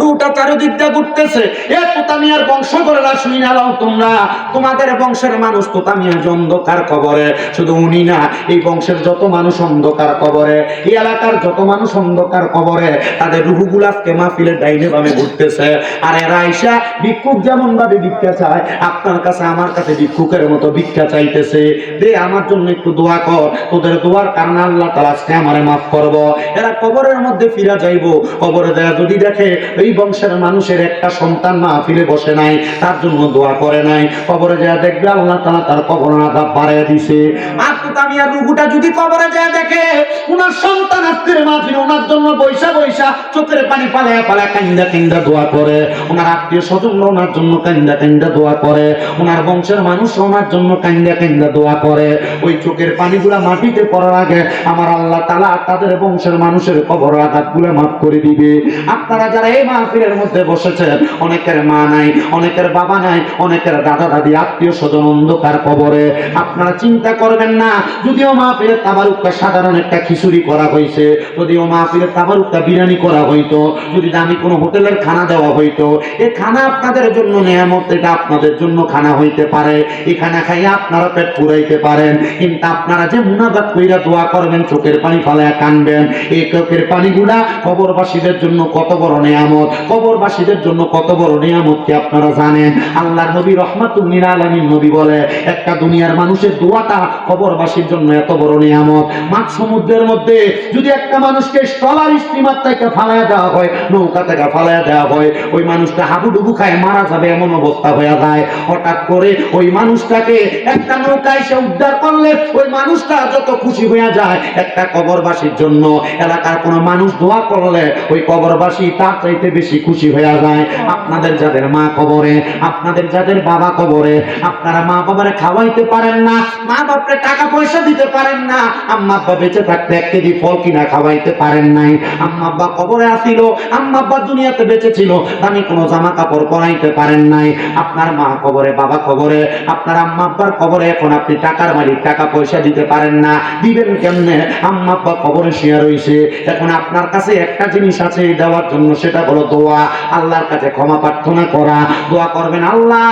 রূহটা চারিদিকে ঘুরতেছে। এ তোতা মিয়ার বংশধরেরা শুইনা নাও, তোমরা তোমাদের বংশের মানুষ তোতা মিয়া যে অন্ধকার কবরে, শুধু উনি না, এই বংশের যত মানুষ অন্ধকার কবরে, এই এলাকার যত মানুষ অন্ধকার কবরে, তাদের রূহগুলো আজকে মাহফিলের ডাইনে বামে ঘুরতেছে। আর এরা আইসা ভিক্ষুক যেমন ভাবে ভিক্ষা চায়, আপনার কাছে আমার কাছে ভিক্ষুকের মতো ভিক্ষা চাইতেছে, দে আমার জন্য একটু দোয়া কর, তোদের দোয়ার কারণে আল্লাহ তাআলা আজকে আমারে মাফ করব। এরা কবরের মধ্যে ফিরা যাইবো, কবরে যায় যদি দেখে এই বংশের মানুষের একটা সন্তান মাহফিলে বসে নাই, তার জন্য দোয়া করে নাই, কবরে যায় দেখবে আল্লাহ তাআলা তার কবর আযাব বাড়ায় দিছে। আর তোতা মিয়ার রূহটা যদি কবরে যায় দেখে ওনার সন্তান আজকের মাহফিলে ওনার জন্য বৈশা বৈশা চোখের পানি পালায়া পালায়া কান্দা কান্দা দোয়া করে, ওনার আত্মীয় স্বজন ওনার জন্য কান্দা কান্দা দোয়া করে, ওনার বংশের মানুষ ওনার জন্য কান্দা কান্দা দোয়া করে, ওই চোখের পানিগুলা মাটিতে পড়ার আগে আমার আল্লাহ তাআলা তাদের বংশের মানুষের কবর আঘাতগুলো মাফ করে দিবে। আপনারা যারা এই মাহফিলের মধ্যে বসেছেন, অনেকের মা নাই, অনেকের বাবা নাই, অনেকের দাদা দাদি আত্মীয় স্বজন অন্ধকার কবরে, আপনারা চিন্তা করবেন না, যদিও মাহফিলের তাবারুকটা সাধারণ একটা খিচুড়ি করা হয়েছে, যদিও মাহফিলের তাবারুকটা বিরিয়ানি করা হইতো, যদি দামি কোনো হোটেলের খানা দেওয়া হইতো, এই খানা আপনাদের জন্য নিয়ামত, এটা আপনাদের জন্য খানা হইতে পারে, এই খানা খাইয়ে আপনারা পেট পুরাইতে পারেন, কিন্তু আপনারা যে মুনাজাত কইরা দোয়া করবেন, চোখের পানি ফালায়া কানবেন, এই চোখের পানিগুলা কবরবাসীদের জন্য কত বড় নিয়ামত, কবরবাসীদের জন্য কত বড় নিয়ামত কি আপনারা জানেন? আল্লাহর নবী রাহমাতুল লিল আলামিন নবী বলে, একটা দুনিয়ার মানুষের দোয়াটা কবরবাসীর জন্য এত বড় নিয়ামত। মাছ সমুদ্রের মধ্যে যদি একটা মানুষকে ট্রলার স্টিমার থেকে ফালায়া দেওয়া হয়, নৌকা থেকে ফালায়া দেওয়া হয়, ওই মানুষটা হাবুডুবু খায় মারা যাবে এমন অবস্থা হয়ে যায়। হঠাৎ করে ওই মানুষটাকে একটা নৌকা এসে উদ্ধার করলে ওই মানুষটা যত খুশি হয়ে যায়, একটা কবরবাসীর জন্য এলাকার কোনো মানুষ দোয়া করলে ওই কবরবাসী তার চাইতে বেশি খুশি হয়ে যায়। আপনাদের যাদের মা কবরে, আপনাদের যাদের বাবা কবরে, আপনারা মা বাবারে খাওয়াইতে পারেন না, মা বাপরে টাকা পয়সা দিতে পারেন না, আম্মা আব্বা বেঁচে থাকতে 1 কেজি ফল কিনা খাওয়াইতে পারেন নাই, আম্মা আব্বা কবরে আসিল, আম্মা আব্বা দুনিয়াতে বেঁচে ছিল, দামি কোনো জামা কাপড় পরাইতে পারেন নাই, আপনার মা কবরে, বাবা কবরে, আপনার আম্মা আব্বার কবরে, এখন আপনি টাকার মালিক, টাকা পয়সা দিতে পারেন না, দিবেন কেমনে? আম্মা আব্বা কবরে শুয়ে রইছে, এখন আপনার কাছে একটা জিনিস আছে দেওয়ার জন্য, সেটা হলো দোয়া, আল্লাহর কাছে ক্ষমা প্রার্থনা করা। দোয়া করবেন, আল্লাহ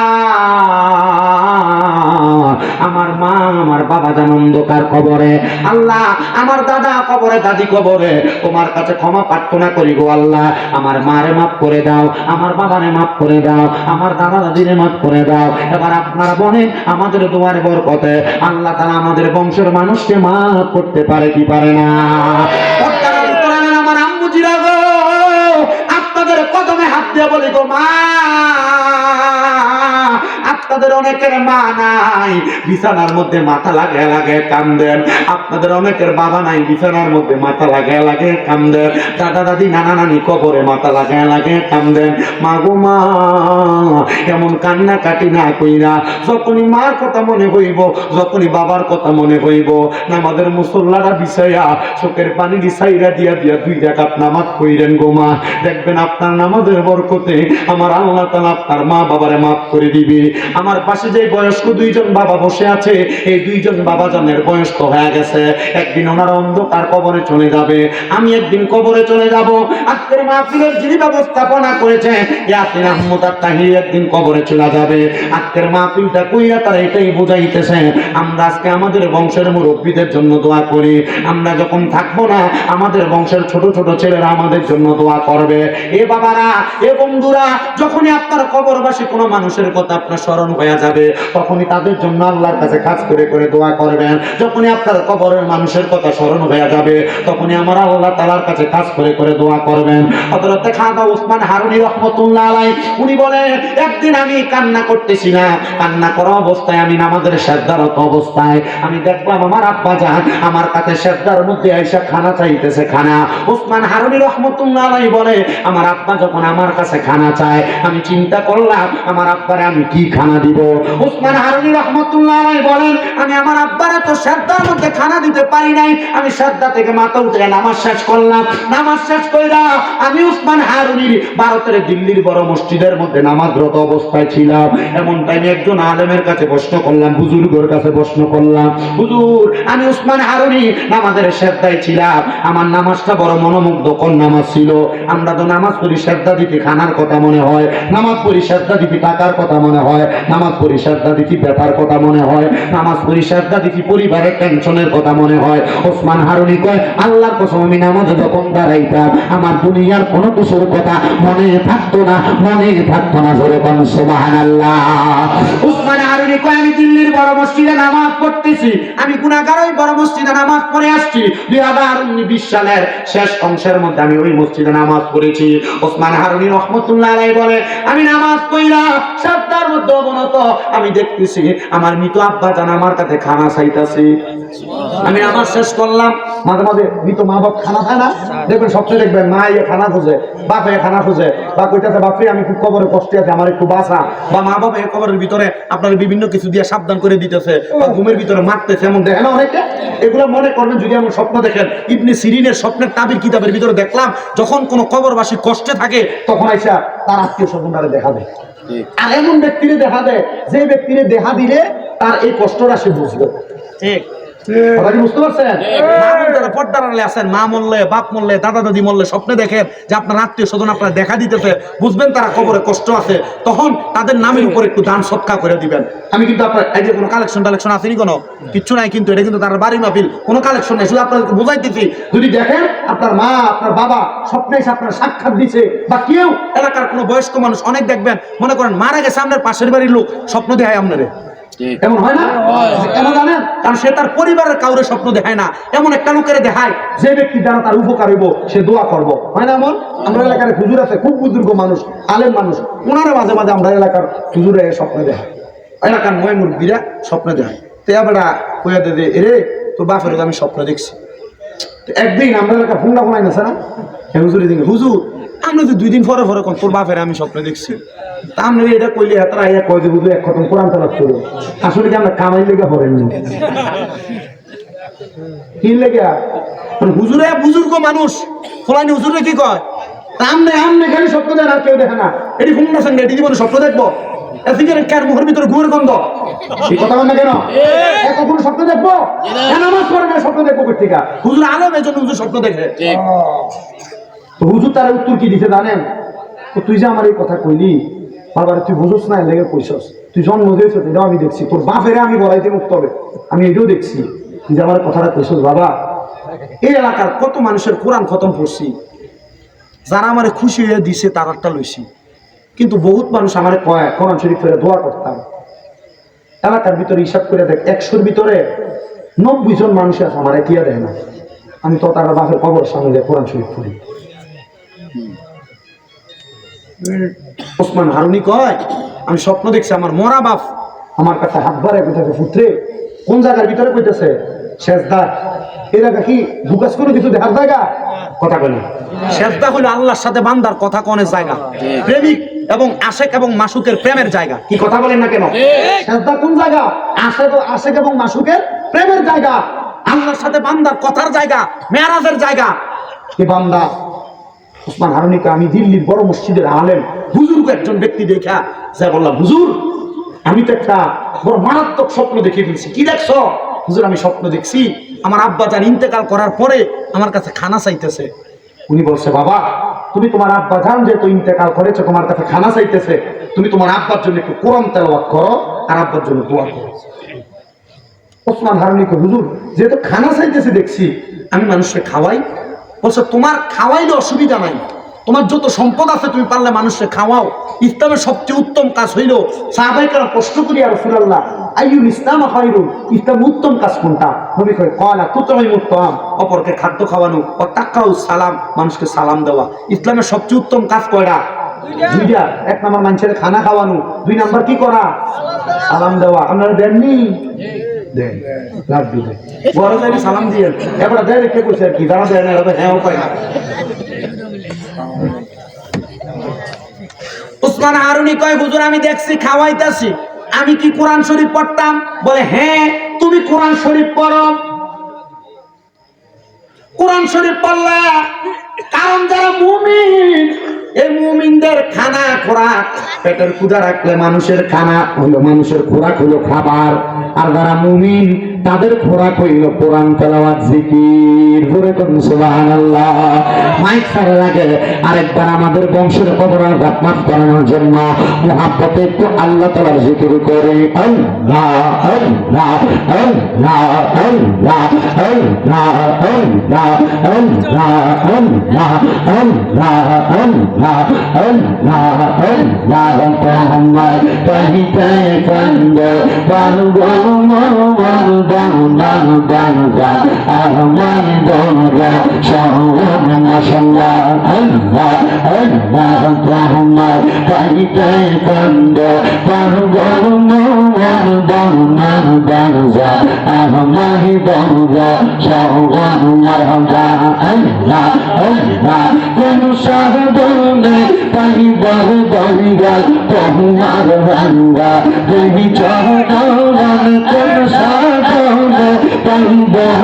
আমার মা আমার বাবা যেন অন্ধকার কবরে, আল্লাহ আমার দাদা কবরে, দাদি কবরে, তোমার কাছে ক্ষমা প্রার্থনা করি গো আল্লাহ, আমার মারে মাফ করে দাও, আমার বাবারে মাফ করে দাও, আমার দাদা দাদিরে মাফ করে দাও। এবার আপনারা বলেন, আমাদের দোয়ার বরকতে আল্লাহ তাআলা আমাদের বংশের মানুষকে মাফ করতে পারে কি পারে না? আমার আম্মুজিরা গো, আপনাদের কদমে হাত দিয়ে বলি গো মা, আপনাদের অনেকের মা নাই, বিছানার মধ্যে মাথা লাগে লাগে কান্দেন, আপনাদের অনেকের বাবা নাই, বিছানার মধ্যে মাথা লাগে লাগে কান্দেন, দাদা দাদি নানা নানি কবরে মাথা লাগে লাগে কান্দেন। মা গো মা, এমন কান্না কাটি না কইরা, যখনই মার কথা মনে হইব, যখনই বাবার কথা মনে হইব, নামাজের মুসল্লারা বিছাইয়া চোখের পানি দিছাইরা দিয়া দিয়া 2 রাকাত নামাজ পড়েন গো মা, দেখবেন আপনার নামাজের বরকতে আমার আল্লাহ তাআলা আপনার মা বাবারে মাফ করে দিবে। আমার পাশে যে বয়স্ক 2 জন বাবা বসে আছে, এই 2 জন বাবা জানের বয়স তো হয়ে গেছে, একদিন ওনারা অন্ধকার কবরে চলে যাবে, আমি একদিন কবরে চলে যাব। আজকের মাহফিলের যিনি ব্যবস্থাপনা করেছে ইয়াসিন আহমদ তাহির একদিন কবরে চলে যাবে। আজকের মাহফিলটা কইরা তারা এটাই বুঝাইতেছে, আমরা আজকে আমাদের বংশের মুরব্বীদের জন্য দোয়া করি, আমরা যখন থাকবো না আমাদের বংশের ছোট ছোট ছেলেরা আমাদের জন্য দোয়া করবে। এ বাবারা, এ বন্ধুরা, যখনই আপনার কবরবাসী কোনো মানুষের কথা আপনার স্মরণ হয়ে যাবে, তখনই তাদের জন্য আল্লাহর কাছে কাজ করে করে দোয়া করবেন। যখনই আপনার কবরের মানুষের কথা স্মরণ হয়ে যাবে, তখনই আমার আল্লাহ তাআলার কাছে কাজ করে করে দোয়া করবেন। হযরত খাজা ওসমান হারুনি রহমাতুল্লাহ আলাইহি উনি বলে, একদিন আমি কান্না করতেছি না, কান্না করা অবস্থায় আমি নামাজের সিজদারত অবস্থায় আমি দেখলাম আমার আব্বা জান আমার কাছে সিজদার মধ্যে আয়েশা খানা চাইতেছে, খানা। ওসমান হারুনি রহমাতুল্লাহ আলাইহি বলে, আমার আব্বা যখন আমার কাছে খানা চায়, আমি চিন্তা করলাম আমার আব্বারে আমি কি খানা দিব। ওসমান হারুনি রহমাতুল্লাহ আলাইহি বলেন, আমি আমার আব্বারে তো সিজদার মধ্যে খানা দিতে পারি নাই, আমি সিজদা থেকে মাথা উঠে নামাজ শেষ করলাম। নামাজ শেষ কইরা আমি ওসমান হারুনির ভারতের দিল্লির বড় মসজিদের মধ্যে নামাজরত অবস্থায় ছিলাম। এমন টাইমে একজন আলেমের কাছে প্রশ্ন করলাম, বুজুর্গের কাছে প্রশ্ন করলাম, হুজুর আমি ওসমান হারুনি নামাজের সিজদায় ছিলাম, আমার নামাজটা বড় মনোমুগ্ধকর নামাজ ছিল। আমরা তো নামাজ পড়ি সিজদা দিতে খানার কথা মনে হয়, নামাজ পড়ি সিজদা দিতে টাকার কথা মনে হয়, নামাজ পড়ি সিজদা দিতে ব্যাপার কথা মনে হয়, নামাজ পড়ি সিজদা দিতে পরিবারের টেনশনের কথা মনে হয়। ওসমান হারুনি কয়, আল্লাহর কসম আমি নামাজে যখন দাঁড়াইতাম আমার দুনিয়ার কোনো কিছুর কথা মনে থাকতো না, মনে থাকতো না। জোরে বলেন সুবহানাল্লাহ। ওসমান হারুনি কয়, আমি দিল্লির বড় মসজিদে নামাজ পড়তেছি, আমি গুনাহগার ওই বড় মসজিদে নামাজ পড়ে আসছি। 2019 সালের শেষ অংশের মধ্যে আমি ওই মসজিদে নামাজ পড়েছি। ওসমান হারুনি রহমাতুল্লাহ আলাইহি বলে, আমি নামাজ পড়লা সাতটার মধ্যে অবনত আমি দেখতেছি আমার মৃত আব্বা জান আমার কাছে খানা চাইতাছে। আমি নামাজ শেষ করলাম, মাঝে মাঝে মৃত মা বাপ খানা খায় না, দেখবেন স্বপ্নে দেখবেন মা ইয়ে খানা খুঁজে, বাপ এ খানা খুঁজে, বা কইতাছে বাপরে আমি খুব কবরে কষ্টে আছে আমার একটু বাঁচা, বা মা বাপ এই কবরের ভিতরে আপনার বিভিন্ন কিছু দিয়ে সাবধান করে দিতেছে, বা ঘুমের ভিতরে মারতেছে, এমন দেখে না অনেকে। এগুলো মনে করবেন যদি এমন স্বপ্ন দেখেন, ইবনে সিরিনের স্বপ্নের তাবির কিতাবের ভিতরে দেখলাম, যখন কোনো কবরবাসী কষ্টে থাকে তখন আইসা তার আত্মীয় স্বজনরা দেখা দেয়। আর এমন ব্যক্তিরে দেখা দেয় যে ব্যক্তিরে দেখা দিলে তার এই কষ্টটা সে বুঝবে। ঠিক বুঝতে পারছেন? পর্দার আড়ালে আছেন, মা মরলে, বাপ মরলে, দাদা দাদি মরলে স্বপ্নে দেখেন যে আপনার আত্মীয় স্বজন আপনার দেখা দিতেছে, বুঝবেন তারা কবরে কষ্ট আছে, তখন তাদের নামের উপর একটু দান সৎকার করে দিবেন। আমি কিন্তু আপনার এই যে কোনো কালেকশন টালেকশন আসেনি, কোনো কিচ্ছু নাই, কিন্তু এটা কিন্তু তার বাড়ি মাহফিল, কোনো কালেকশন নেই, শুধু আপনাদেরকে বুঝাইতেছি। যদি দেখেন আপনার মা আপনার বাবা স্বপ্নে এসে আপনার সাক্ষাৎ দিচ্ছে, বা কেউ এলাকার কোনো বয়স্ক মানুষ, অনেক দেখবেন মনে করেন মারা গেছে আপনার পাশের বাড়ির লোক, স্বপ্ন দেখায় আপনারে, এমন হয় না? কেন জানেন? কারণ সে তার পরিবারের কাউরে স্বপ্ন দেখায় না, এমন একটা লোকের দেখায় যে ব্যক্তি দ্বারা তার উপকার হইব, সে দোয়া করবো, হয় না? এমন আমরা এলাকার হুজুর আছে, খুব বুজুর্গ মানুষ, আলেম মানুষ, ওনারা মাঝে মাঝে আমরা এলাকার হুজুরে স্বপ্ন দেখায়, এলাকার ময় মুরব্বীরা স্বপ্ন দেখায়। তো এবারে কইয়া দে এরে তোর বাপের আমি স্বপ্ন দেখছি। একদিন আমরা এলাকার হুন্ডা ফোনাই না, হুজুর হুজুর আপনি তো 2 দিন পরে পরে কোন তোর বাপের আমি স্বপ্ন দেখছি, তা আপনি এটা কইলে তারা আইয়া কয় যে বুঝলো এক খতম কোরআন তেলাওয়াত করো, আসলে কি আমরা কামাই লেগে পড়েননি কি লেগে মানে হুজুরে বুজুর্গ মানুষ ফলানি হুজুরে কি কয় আমনে আমনে খালি স্বপ্ন দেন আর কেউ দেখে না, এটি ঘুমনা সঙ্গে এটি জীবনে স্বপ্ন দেখবো এদিকে কার মুখের ভিতরে ঘুমের গন্ধ এই কথা বল না কেন কখনো স্বপ্ন দেখবো নামাজ পড়ে না স্বপ্ন দেখবো কোথেকে হুজুর আলম এই জন্য হুজুর স্বপ্ন দেখে তো হুজুর তার উত্তর কি দিতে জানেন তুই যে আমার এই কথা কইলি বাবার তুই বুঝোস না লেগে কইছস তুই জন্ম দিয়েছ এটাও আমি দেখছি তোর বাপেরে আমি বলাইতে মুক্ত হবে আমি এটাও দেখছি তুই যে আমার কথাটা কইছস বাবা এই এলাকার কত মানুষের কোরআন খতম পড়ছি যারা আমার খুশি হয়ে দিছে তার একটা লইছি কিন্তু বহুত মানুষ আমার কয় কোরআন শরীফ ফেরে দোয়া করতাম এলাকার ভিতরে হিসাব করে দেখ 100-র ভিতরে 90 জন মানুষ আছে আমার এটিয়া দেয় না আমি তো তার বাপের কবর সামনে দিয়ে কোরআন শরীফ পড়ি ওসমান হারুনি কয় আমি স্বপ্ন দেখছি আমার মরা বাপ আমার কাছে হাত বাড়ায় কইতেছে পুত্রে কোন জায়গার ভিতরে কইতেছে সেজদা এই জায়গা কি বুকাস করে কিছু দেখার জায়গা কথা বলে সেজদা হলো আল্লাহর সাথে বান্দার কথা কনের জায়গা প্রেমিক এবং আশেক এবং মাসুকের প্রেমের জায়গা কি কথা বলেন না কেন সেজদা কোন জায়গা আশেক এবং মাসুকের প্রেমের জায়গা আল্লাহর সাথে বান্দার কথার জায়গা মেরাজের জায়গা কি বান্দা ওসমান হারুনিকে আমি দিল্লির বড় মসজিদের আলেম বুজুর্গ একজন ব্যক্তি দেখা যা বললাম হুজুর আমি তো একটা বড় মারাত্মক স্বপ্ন দেখে ফেলছি কি দেখছো হুজুর আমি স্বপ্ন দেখছি আমার আব্বা জান ইন্তেকাল করার পরে আমার কাছে খানা চাইতেছে উনি বলছে বাবা তুমি তোমার আব্বা জান যে তো ইন্তেকাল করেছো তোমার কাছে খানা চাইতেছে তুমি তোমার আব্বার জন্য একটু কোরআন তেলাওয়াত করো আর আব্বার জন্য দোয়া করো ওসমান হারুনিকে হুজুর যেহেতু খানা চাইতেছে দেখছি আমি মানুষকে খাওয়াই বলছে তোমার খাওয়াইলে অসুবিধা নাই তোমার যত সম্পদ আছে তুমি পারলে মানুষকে খাওয়াও ইসলামের সবচেয়ে উত্তম কাজ হইল সাহাবাইকারা প্রশ্ন করি আর রাসূলুল্লাহ আইয়ুল ইসলাম খায়রুন ইসলাম উত্তম কাজ কোনটা নবী কয় ক্বালা তুতঈমু তাআম অপরকে খাদ্য খাওয়ানো ও তাকরাউ সালাম মানুষকে সালাম দেওয়া ইসলামের সবচেয়ে উত্তম কাজ কয়টা দুইটা এক নাম্বার মানুষের খানা খাওয়ানো 2 নাম্বার কি করা সালাম দেওয়া আপনারা দেননি দেন লাভ দিবেন বড় যাই সালাম দিয়েন এবারে দেয় কে কইছে কি জানা দেয় না এটা হ্যাঁ উপায় না ওসমান হারুনি কয় হুজুর আমি দেখছি খাওয়াইতাছি আমি কি কোরআন শরীফ পড়তাম বলে হ্যাঁ তুমি কোরআন শরীফ পড়ো কোরআন শরীফ পড়লা কারণ যারা মুমিন এই মুমিনদের খানা খোরাক পেটের ক্ষুধা রাখলে মানুষের খানা হলো মানুষের খোরাক হলো খাবার আর যারা মুমিন তাদের খোরাক হইল কোরআন তেলাওয়াত জিকির জোরে কোন সুবহানাল্লাহ মাইক ছাড়া লাগে আরেকবার আমাদের বংশের কবরের রাহমাত করানোর জন্য মুহাব্বতে একটু আল্লাহ তাআলার জিকির করে আল্লাহ আল্লাহ আল্লাহ আল্লাহ আল্লাহ আল্লাহ আল্লাহ আল্লাহ আল্লাহ আল্লাহ আল্লাহ আল্লাহ মোহাম্মদ কহিতে কন্দ বারগো মোহাম্মদ বান বান বান আহমদ দোরা শাওন মাশাআল্লাহ আল্লাহ আল্লাহ মোহাম্মদ কহিতে কন্দ বারগো মোহাম্মদ বান বান বান আহমদ দোরা শাওন মারহাবা আল্লাহ আল্লাহ কোন শাহদনে পাইবার দরিয়াল তোমার রঙ্গা দেবী চরণ কোন শাহদনে পাইবার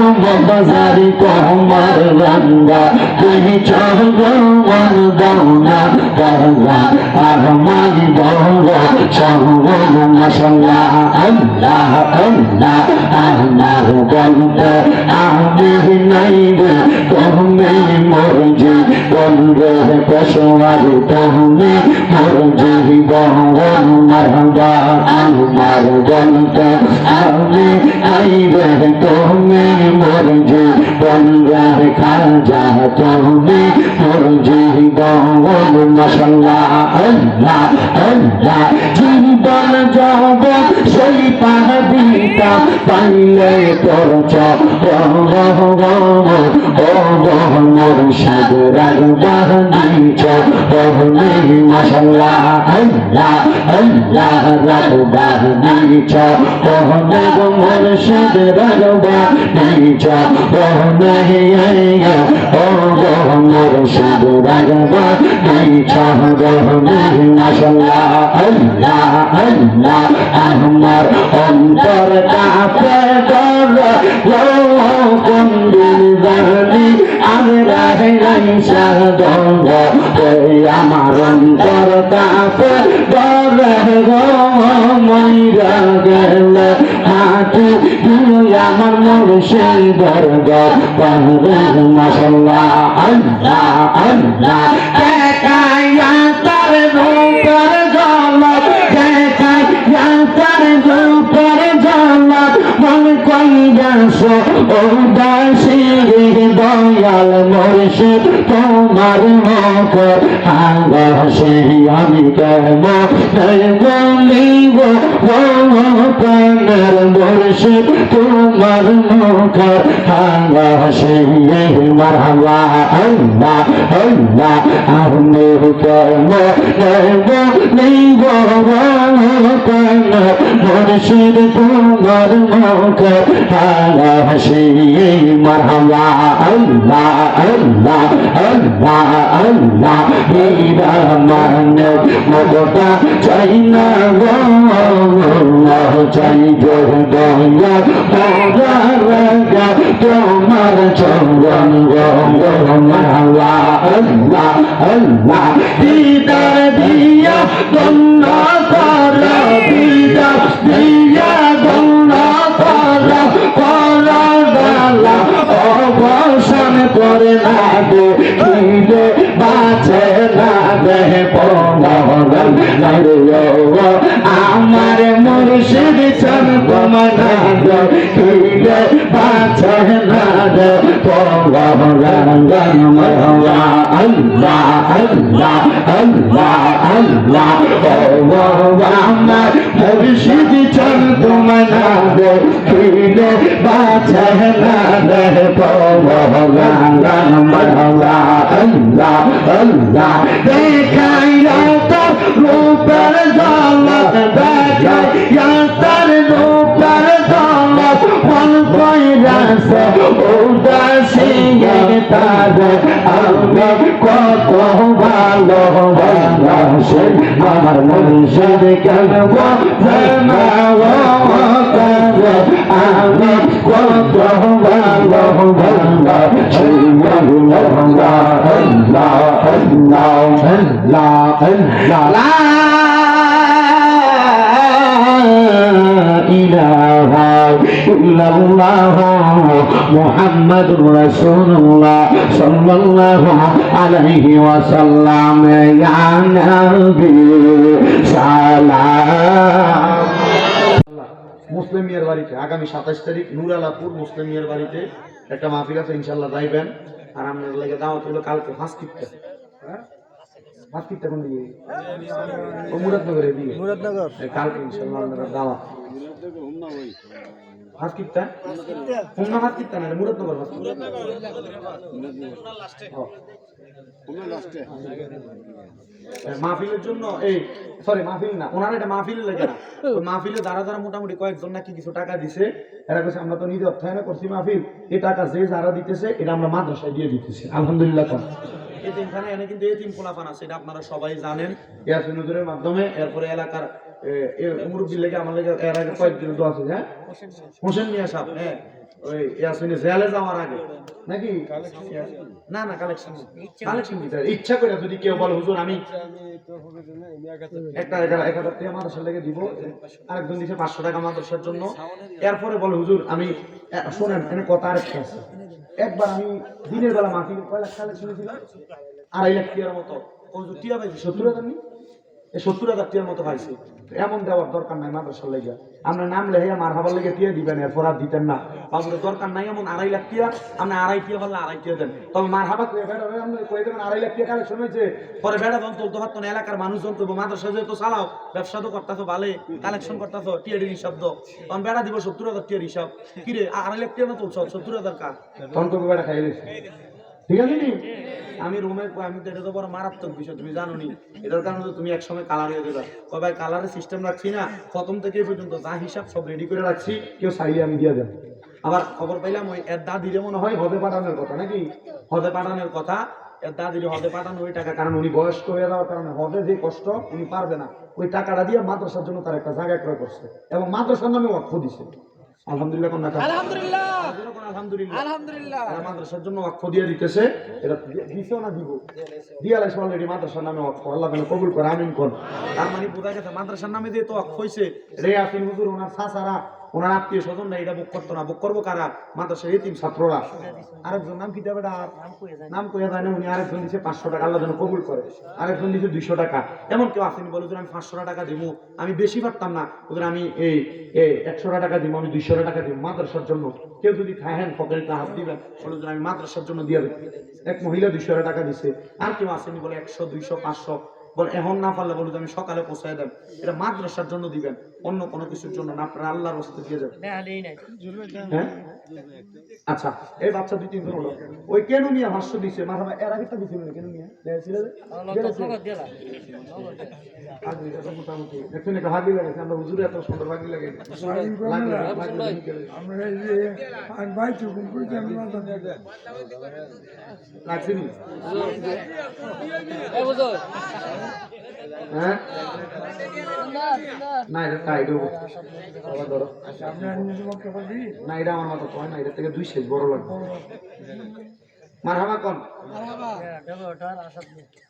বাজারি তোমার রঙ্গা দেবী চরণ দৌনা দরগা আহমদ দৌরা শাওন মাশাআল্লাহ আল্লাহ আল্লাহ আল্লাহ বলতে আমি নাই রে তুমি মোর জীবন রে পেশোয়ার তুমি মোর জীবন মারহাবা আমার বলতে আমি নাই রে তুমি মোর জীবন রে খাজা তুমি মোর জীবন মাশাআল্লাহ আল্লাহ আল্লাহ জীবন যাব সেই পাহাড়িটা পাইলে তোর চরণ ও মোর সাগরার বাহিছ গহনে মাশাল্লাহ আল্লাহ আল্লাহ রাখবা নিচ গহনে মুর্শিদ রাখবা নিচ গহনে ও মুর্শিদ রাখবা নিচ গহনে মাশাল্লাহ আল্লাহ আল্লাহ আমার অন্তর কাঁপে কোন দিন জানি আমি রাহে রাইসা দঙ্গ আমার অন্তর কাঁপে মইরা গেল হাতে আমার মুর্শিদের গহনে মাশাল্লাহ আল্লাহ আল্লাহ দেখাইয়া তার রূপের ঝলক দেখাইয়া তার রূপের ঝলক মন কইয়াছ ও দাসী দয়াল মুর্শিদ তোমার মুখ হাসে আমি কেমন বলিব প্রাণের মুর্শিদ তোমার মুখ হাসে মারহাবা আল্লাহ আল্লাহ আমি কেমন বলিব প্রাণের মুর্শিদ তোমার মুখ হাসে মারহাবা আল্লাহ আল্লাহ আল্লাহ আল্লাহ বিরামান মগটা চাই না গো চাই গো দয়া রাগা তোমার চন্দন গঙ্গা আল্লাহ আল্লাহ দিদার দিয়া গঙ্গ কর দিদার দিয়া গঙ্গ কর করদালা অবসান করে না দে দিলে বাঁচে না দেহে পঙ্গন আমার মুর্শিদ চন কমনা দিলে বাঁচে না দে পঙ্গন আল্লাহ আল্লাহ আল্লাহ আল্লাহ আমার মুর্শিদ চন কমনা দিলে বাঁচে না দে পঙ্গন আল্লাহ আল্লাহ দেখাইয়া তার রূপের ঝলক দেখাইয়া তার রূপের ঝলক মন কইরাছে উদাসী তার আমি কত ভালোবাসি আমার মুর্শিদ কেন আমি কত ভালোবাসি মুহাম্মাদুর রাসূলুল্লাহ সাল্লাল্লাহু আলাইহি ওয়াসাল্লাম ইয়া নবী সালাম। মুসলিম মিয়ার বাড়িতে আগামী 27 তারিখ নুরালাপুর মুসলিম মিয়ার বাড়িতে একটা মাহফিল আছে, ইনশাআল্লাহ যাইবেন। আর আমরা লাগে দাওয়াত হলো কালকে ফাঁসকিটটা ফাঁসকিটটা কোন দিকে ও মুরাদনগরে দিয়ে মুরাদনগর কালকে ইনশাআল্লাহ আমরা দাওয়াত ফাঁসকিটটা হুমনা ফাঁসকিটটা না মুরাদনগর মাহফিলের জন্য এই সরি মাহফিল না ওনারা এটা মাহফিল লেগে না মাহফিলে যারা যারা মোটামুটি কয়েকজন নাকি কিছু টাকা দিছে এরা কাছে আমরা তো নিজে অর্থায়নে করছি মাহফিল এই টাকা যে যারা দিতেছে এটা আমরা মাদ্রাসায় দিয়ে দিতেছি আলহামদুলিল্লাহ। এই তিনখানে এনে কিন্তু এই তিন কোলাপান আছে, এটা আপনারা সবাই জানেন ইয়াসিন হুজুরের মাধ্যমে। এরপরে এলাকার মুরব্বী লেগে আমার লেগে এর আগে কয়েকদিন তো আছে, হ্যাঁ হোসেন মিয়া সাহেব, হ্যাঁ ওই ইয়াসিনে জেলে যাওয়ার আগে নাকি না না কালেকশন দিতে ইচ্ছা করে যদি কেউ বলে হুজুর আমি একটা 1000 টাকা মাদ্রাসার লেগে দিব, আরেকজন দিচ্ছে 500 টাকা মাদ্রাসার জন্য, এরপরে বলে হুজুর আমি শোনেন এখানে কথা আরেকটা আছে। একবার আমি দিনের বেলা মাহফিল কয় লাখ কালেকশন ছিলাম 2.5 লাখ টাকার মতো টিয়া পাইছি 70,000 নি 70,000 টাকার মতো পাইছি। এমন দেওয়ার দরকার নাই মাদ্রাসার লেগে, আমরা নাম লেগে মারহাবার লেগে টিয়া দিবেন, এরপর আর দিতেন না বাবুর দরকার নাই। এমন 2.5 লাখ টাকা আপনি 2.5 টাকা বললে 2.5 টাকা দেন, তবে মারহাবা কয়ে দেবেন 2.5 লাখ টাকা কালেকশন হয়েছে। পরে বেড়া যখন তুলতে পারতো না, এলাকার মানুষজন তো মাদ্রাসা যেহেতু চালাও ব্যবসা তো করতেছো ভালো কালেকশন করতেছো টিয়ারির হিসাব দো, তখন বেড়া দিব 70,000 টাকার হিসাব কিরে 2.5 লাখ টাকা না তুলছ 70,000 কা তখন তো বেড়া খাই ঠিক আছে নি? আমি রুমে আমি তো এটা তো বড় মারাত্মক বিষয়, তুমি জানো নি? এটার কারণে তো তুমি একসময় কালার হয়ে দেবে। কবে কালারের সিস্টেম রাখছি না, প্রথম থেকে এই পর্যন্ত যা হিসাব সব রেডি করে রাখছি, কেউ চাইলে আমি দিয়ে দেব। আবার খবর পাইলাম ওই এর দাদিরে মনে হয় হদে পাঠানোর কথা, নাকি হদে পাঠানোর কথা, এর দাদিরে হদে পাঠানো ওই টাকা, কারণ উনি বয়স্ক হয়ে যাওয়ার কারণে হদে যে কষ্ট উনি পারবে না, ওই টাকাটা দিয়ে মাদ্রাসার জন্য তার একটা জায়গা ক্রয় করছে এবং মাদ্রাসার নামে ওয়াকফ দিছে। আলহামদুলিল্লাহ কোন টাকা? আলহামদুলিল্লাহ আলহামদুলিল্লাহ। আলহামদুলিল্লাহ। তারা মাদ্রাসার জন্য ওয়াকফ দিয়ে দিতেছে, এটা দিছেও না দিব দিয়ে আলাইছে অলরেডি মাদ্রাসার নামে ওয়াকফ। আল্লাহ যেন কবুল করে, আমিন কোন। তার মানে বোঝা গেছে মাদ্রাসার নামে দিয়ে তো ওয়াকফ হইছে। রে আসিন হুজুর ওনার চাচারা, ওনার আত্মীয় স্বজনরা এটা বুক করতো না, বুক করবো কারা? মাদ্রাসার এতিম ছাত্ররা। আরেকজন নাম কি দেবে? নাম কইয়া যায় না, উনি আরেকজন দিছে 500 টাকা, আল্লাহ যেন কবুল করে। আরেকজন দিছে 200 টাকা। এমন কেউ আসেনি বলে যে আমি 500 টাকা দিব, আমি বেশি পারতাম না, ওদের আমি এই 100 টাকা দিব, আমি 200 টাকা দিব মাদ্রাসার জন্য। কেউ যদি খাহেন ফকেরিতে হাত দিবেন, বলে যে আমি মাদ্রাসার জন্য দিয়ে দেব। এক মহিলা 200 টাকা দিছে। আর কেউ আসেনি বলে 100, 200, 500 বলে এখন না পারলে বলে যে আমি সকালে পৌঁছায় দেব। এটা মাদ্রাসার জন্য দিবেন, অন্য কোনো কিছুর জন্য না, আপনারা আল্লাহর রাস্তায় দিয়ে যাবেন। হ্যাঁ আচ্ছা, এই বাচ্চা 2-3 জন হলো, ওই কেন নিয়ে ভাষ্য দিছে মাথা, এর আগেটা দিছিল না কেন নিয়ে দেখছিল যে মোটামুটি দেখুন একটা ভাগি লাগে, আমরা হুজুরে এত সুন্দর ভাগি লাগে আমরা এই যে আর ভাই চুকুন করতে আমি মাথা লাগছিনি। হ্যাঁ না এটা টাইট হবো, আবার ধরো আমরা নিজে বক্তব্য দিই না, এটা আমার মতো হয় না, এটা থেকে 2 সেজ বড় লাগবে। মারহাবা কোন?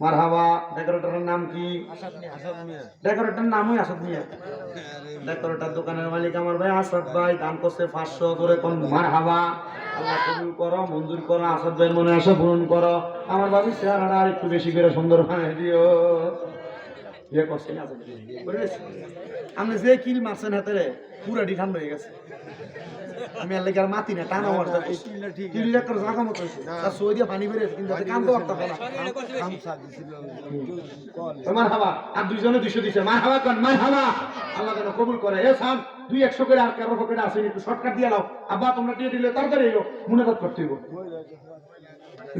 মারহাবা। ডেকোরেটরের নাম কি? ডেকোরেটরের নামই আসাদ মিয়া। ডেকোরেটর দোকানের মালিক আমার ভাই আসাদ ভাই, দাম করছে 500 করে। কোন? মারহাবা। আল্লাহ কবুল করো, মঞ্জুর করো, আসাদ ভাইয়ের মনে আশা পূরণ করো। আমার ভাবি চেহারাটা আর একটু বেশি করে সুন্দর বানিয়ে দিও। ইয়ে করছেন আসাদ ভাই, আপনি যে কিল মারছেন হাতে পুরাটি ঠান্ডা হয়ে গেছে। আমি আর লেগে আর মাতি না, টানা মারতে কিল একটা জায়গা মতো হয়েছে, তার সই দিয়ে পানি বেরিয়েছে, কিন্তু কান্দো একটা ফলা। মারহাবা। আর 2 জনে 200 দিছে। মারহাবা কোন? মারহাবা। আল্লাহ যেন কবুল করে। এ সাম 200 করে আর কারো পকেটে আসেনি, একটু শর্টকাট দিয়ে দাও। আব্বা তোমরা দিয়ে দিলে তাড়াতাড়ি এলো, মুনাজাত করতে হইব।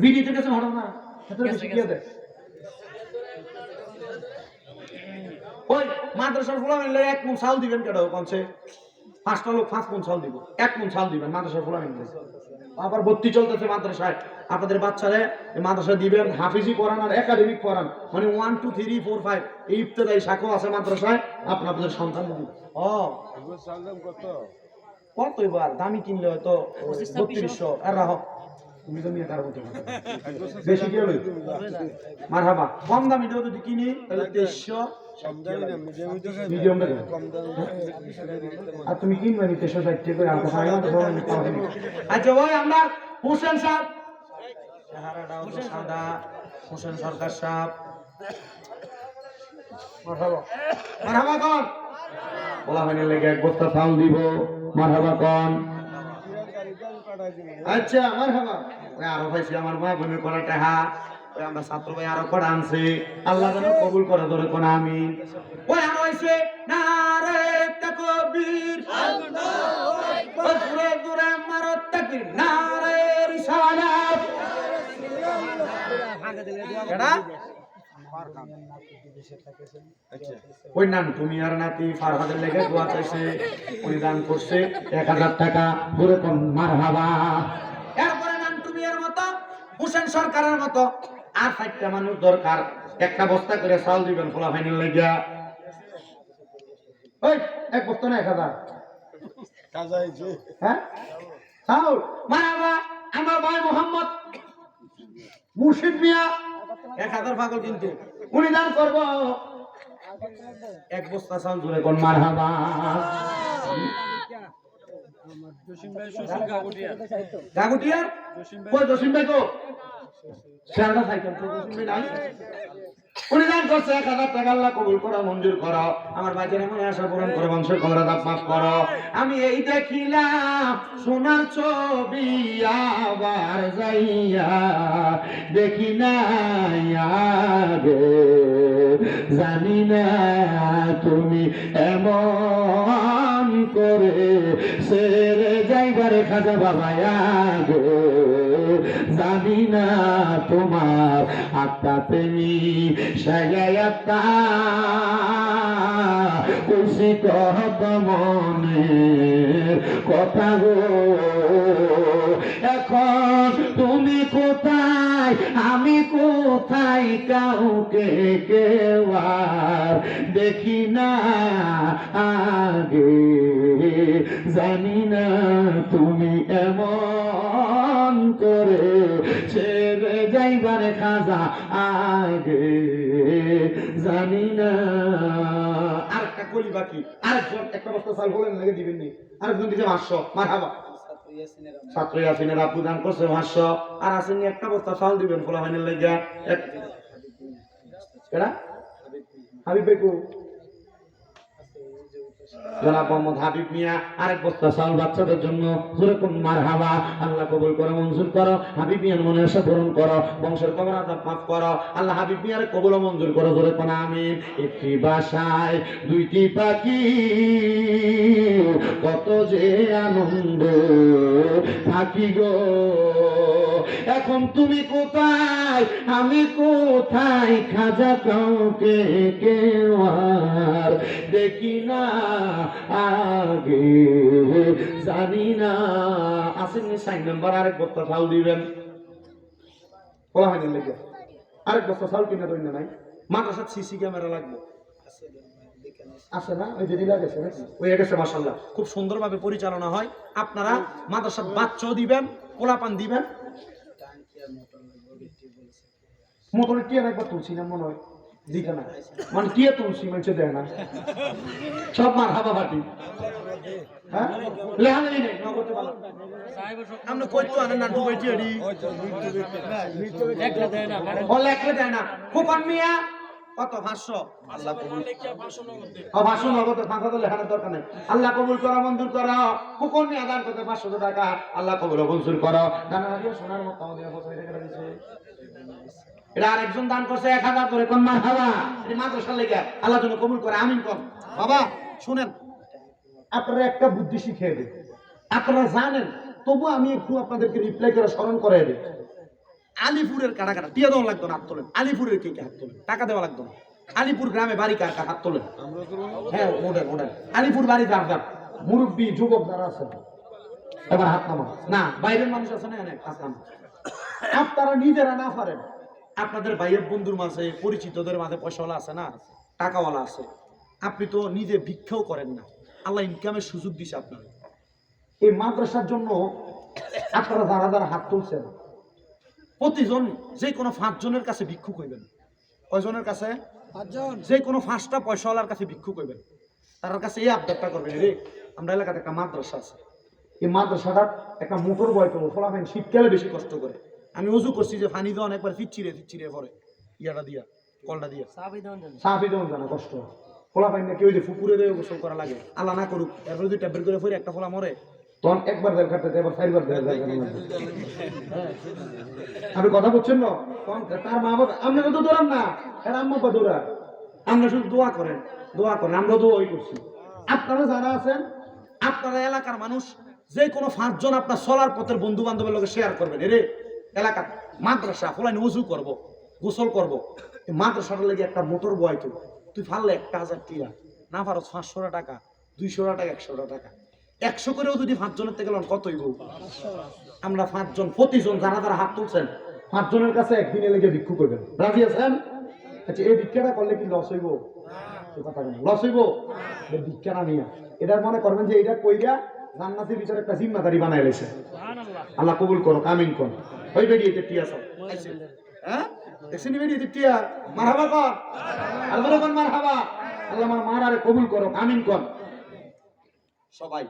বিডি থেকে হঠাৎ না এত বেশি কি দেয়। ওই মাদ্রাসার ফুলা মিললে 1 মণ চাল দিবেন কেডা? কোনছে 5টা লোক 5 মণ চাল দিব, 1 মণ চাল দিবেন মাদ্রাসার ফুলা মিললে। আবার ভর্তি চলতেছে মাদ্রাসায়, আপনাদের বাচ্চারে মাদ্রাসা দিবেন, হাফিজি পড়ান আর একাডেমিক পড়ান, মানে 1 2 3 4 5 এই ইবতেদায়ী শাখা আছে মাদ্রাসায়, আপনাদের সন্তান দিবেন। কত এবার দামি কিনলে হয়তো 3200 আর রাহ। তুমি তো নিয়ে কার মতো বেশি কি হবে? মারহাবা। কম দামি যদি কিনি তাহলে 2300। মিডিয়াম দেখো, আর তুমি কিনবে নি 360 করে। আচ্ছা ভাই, আমরা হোসেন সাহেব, চেহারাটাও তো সাদা, হোসেন সরকার সাহেব। মারহাবা। মারহাবা কোন? বলা হয়নি লেগে 1 বস্তা চাল দিব। মারহাবা কোন? আচ্ছা মারহাবা। ওই আরো পাইছি আমার মা বোনের করা টাকা, ওই আমরা ছাত্র ভাই আরো করা আনছে, আল্লাহ যেন কবুল করে ধরে কোন আমি। ওই আরো হইছে নারে তাকবীর, আল্লাহু আকবার, জোরে জোরে মারো তাকবীর, নারে রিসালাত। কেডা? ওই নান তুমি আর নাতি ফারহাদের লেগে দোয়া চাইছে, উনি দান করছে 1000 টাকা। জোরে কোন? মারহাবা। এরপরে নান তুমি এর মতো হোসেন সরকারের মতো আর 4টা মানুষ দরকার, 1টা বস্তা করে চাল দিবেন ফলা ফাইনাল লাগিয়া। ওই 1 বস্তা না 1000 কাজা হইছে। হ্যাঁ চাল। মারহাবা। আমার ভাই মোহাম্মদ মুর্শিদ মিয়া 1000 পাগল, কিন্তু উনি দান করবো 1 বস্তা চাল। জোরে কোন? মারহাবা। গাগুটিয়া কই? জসিম ভাই কো? শেয়ারটা সাইকেল তো জসিম ভাই নাই। উনি দান করছে 1000 টাকা। আল্লাহ কবুল করো, মঞ্জুর করো, আমার বাচ্চার মনে আশা পূরণ করো, বংশের কবর দাপ মাফ করো। আমি এই দেখিলাম সোনার ছবি, আবার যাইয়া দেখি না আগে, জানি না তুমি এমন করে সেরে যাইবারে খাজা বাবা আগে। জানি না তোমার আত্মাতে মিশাইয়াতা খুশি কত মনের কথা গো। এখন তুমি কোথায় আমি কোথায় কাউকে কেউ আর দেখি না আগে, জানি না তুমি এমন করে ছেড়ে যাইবার খাজা আগে, জানি না। আরেকটা কলি বাকি, আরেকজন একটা বস্তা চাল বলেন লেগে দিবেন নি, আরেকজন দিতে 500 মারহাবা। ছাত্র ইয়াসিনের আব্বু দান করছে 500, আর আসেন একটা বস্তা চাল দিবেন খোলা হয়নি লেগে। কেডা হাবিব বেকু জনাব মোহাম্মদ হাবিব মিয়া আরেক বস্তা চাল বাচ্চাদের জন্য, জোরে কোন মারহাবা। আল্লাহ কবুল করো, মঞ্জুর করো, হাবিব মিয়ার মনে আশা পূরণ করো, বংশের কবর আযাব মাফ করো। আল্লাহ হাবিব মিয়ার কবুল ও মঞ্জুর করো, জোরে কোন আমিন। একটি বাসায় দুইটি পাখি, কত যে আনন্দ থাকি গো। এখন তুমি কোথায় আমি কোথায় খাজা কাউকে কেউ আর দেখি না আগে, জানি না। আসেননি 6 নম্বর আরেক বস্তা চাল দিবেন বলা হয়নি লেগে, আরেক বস্তা চাল কিনে দইনা নাই। মাদ্রাসার সিসি ক্যামেরা লাগবে আছে না? ওই যে দিলা গেছে নাকি? ওই গেছে মাশাআল্লাহ, খুব সুন্দরভাবে পরিচালনা হয়। আপনারা মাদ্রাসার বাচ্চাও দিবেন, পোলাপান দিবেন। মোটরের টিয়া একবার তুলছি না মনে হয়, দিকে না মানে টিয়া তুলছি মানুষ দেয় না, সব মার হাবা বাটি। হ্যাঁ লেহানি নেই নগদে ভালো আমরা কই তো আনা নাটু বেটি এডি একলা দেয় না, বলে একলা দেয় না। খোকন মিয়া কত 500, আল্লাহ কবুল। 500 নগদ, 500 লেখানোর দরকার নেই। আল্লাহ কবুল করো, মঞ্জুর করো। খোকন মিয়া দান করতে 500 টাকা, আল্লাহ কবুল ও মঞ্জুর করো। দানা দিয়ে সোনার মতো আমাদের বসাই রেখে দিয়েছে। এটা আরেকজন দান করছে 1000 করে, কোন মারহাবা। এটা মাদ্রাসার লেগে আল্লাহ যেন কবুল করে, আমিন কর। বাবা শুনেন, আপনারা একটা বুদ্ধি শিখিয়ে দিই, আপনারা জানেন তবু আমি একটু আপনাদেরকে রিপ্লাই করে স্মরণ করে দিই। আলিপুরের কাটা কাটা টিয়া দেওয়া লাগতো না, হাত তোলেন। আলিপুরের কে হাত তোলেন, টাকা দেওয়া লাগতো না। আলিপুর গ্রামে বাড়ি কার হাত তোলেন। হ্যাঁ ওডেন ওডেন আলিপুর বাড়ি যার যার মুরব্বী যুবক যারা আছেন এবার হাত নামা। না বাইরের মানুষ আছে না, হাত নামা। আপনারা নিজেরা না পারেন, আপনাদের ভাইয়ের বন্ধুর মাঝে পরিচিতদের মাঝে পয়সাওয়ালা আছে না, টাকাওয়ালা আছে, আপনি তো নিজে ভিক্ষাও করেন না, আল্লাহ ইনকামের সুযোগ দিছে আপনার। এই মাদ্রাসার জন্য আপনারা যারা যারা হাত তুলছেন, প্রতিজন যে কোনো 5 জনের কাছে ভিক্ষুক হইবেন। কয়জনের কাছে? 5 জন। যে কোনো 5টা পয়সাওয়ালার কাছে ভিক্ষুক হইবেন, তার কাছে এই আবদারটা করবেন, রে আমরা এলাকাতে একটা মাদ্রাসা আছে, এই মাদ্রাসাটা একটা মোটর বয় করবো, ফলাফল শীতকালে বেশি কষ্ট করে। আমি উজু করছি যে পানি দেওয়া একবার ফিচ্ছিরে পরে ইয়াটা দিয়া কলটা দিয়া সাফি দেওয়া জানা কষ্ট ফোলা পাই না, কেউ যে পুকুরে দিয়ে গোসল করা লাগে, আল্লাহ না করুক, এরপরে যদি ট্যাবের করে ফিরে একটা ফোলা মরে তখন একবার দেড় কাটতে এবার 4বার দেড় যায়। আপনি কথা বলছেন না, তখন তার মা বাবা আপনাকে তো দৌড়ান না, এর আম্মা বা দৌড়া, আমরা শুধু দোয়া করেন, আমরা দোয়াই করছি। আপনারা যারা আছেন, আপনারা এলাকার মানুষ যে কোনো 5 জন আপনার চলার পথের বন্ধু বান্ধবের লোকে শেয়ার করবেন। এরে এলাকার মাদ্রাসা ফলাইনি উজু করবো, গোসল করবো, মাদ্রাসাটার লেগে একটা মোটর বয় তুই ফাললে 1000 টিয়া না পারো 500 টাকা, 200 টাকা, 100 টাকা, 100 করেও যদি 5 জনের থেকে লন কত হইব? আমরা 5 জন, প্রতিজন যারা যারা হাত তুলছেন 5 জনের কাছে একদিনে লেগে ভিক্ষু করবেন, রাজি আছেন? আচ্ছা এই ভিক্ষাটা করলে কি লস হইব? লস হইব ভিক্ষা না নিয়ে, এটা মনে করবেন যে এটা কইরা জান্নাতের ভিতরে একটা জিম্মাদারি বানাই লেছে। আল্লাহ কবুল করো, আমিন কোন। ওই বেডি এটা টিয়া সব হ্যাঁ দেখছেন, বেডি এটা টিয়া মারহাবা কর, আল্লাহ কোন মারহাবা। আল্লাহ আমার মারারে কবুল করো, আমিন কোন। সবাই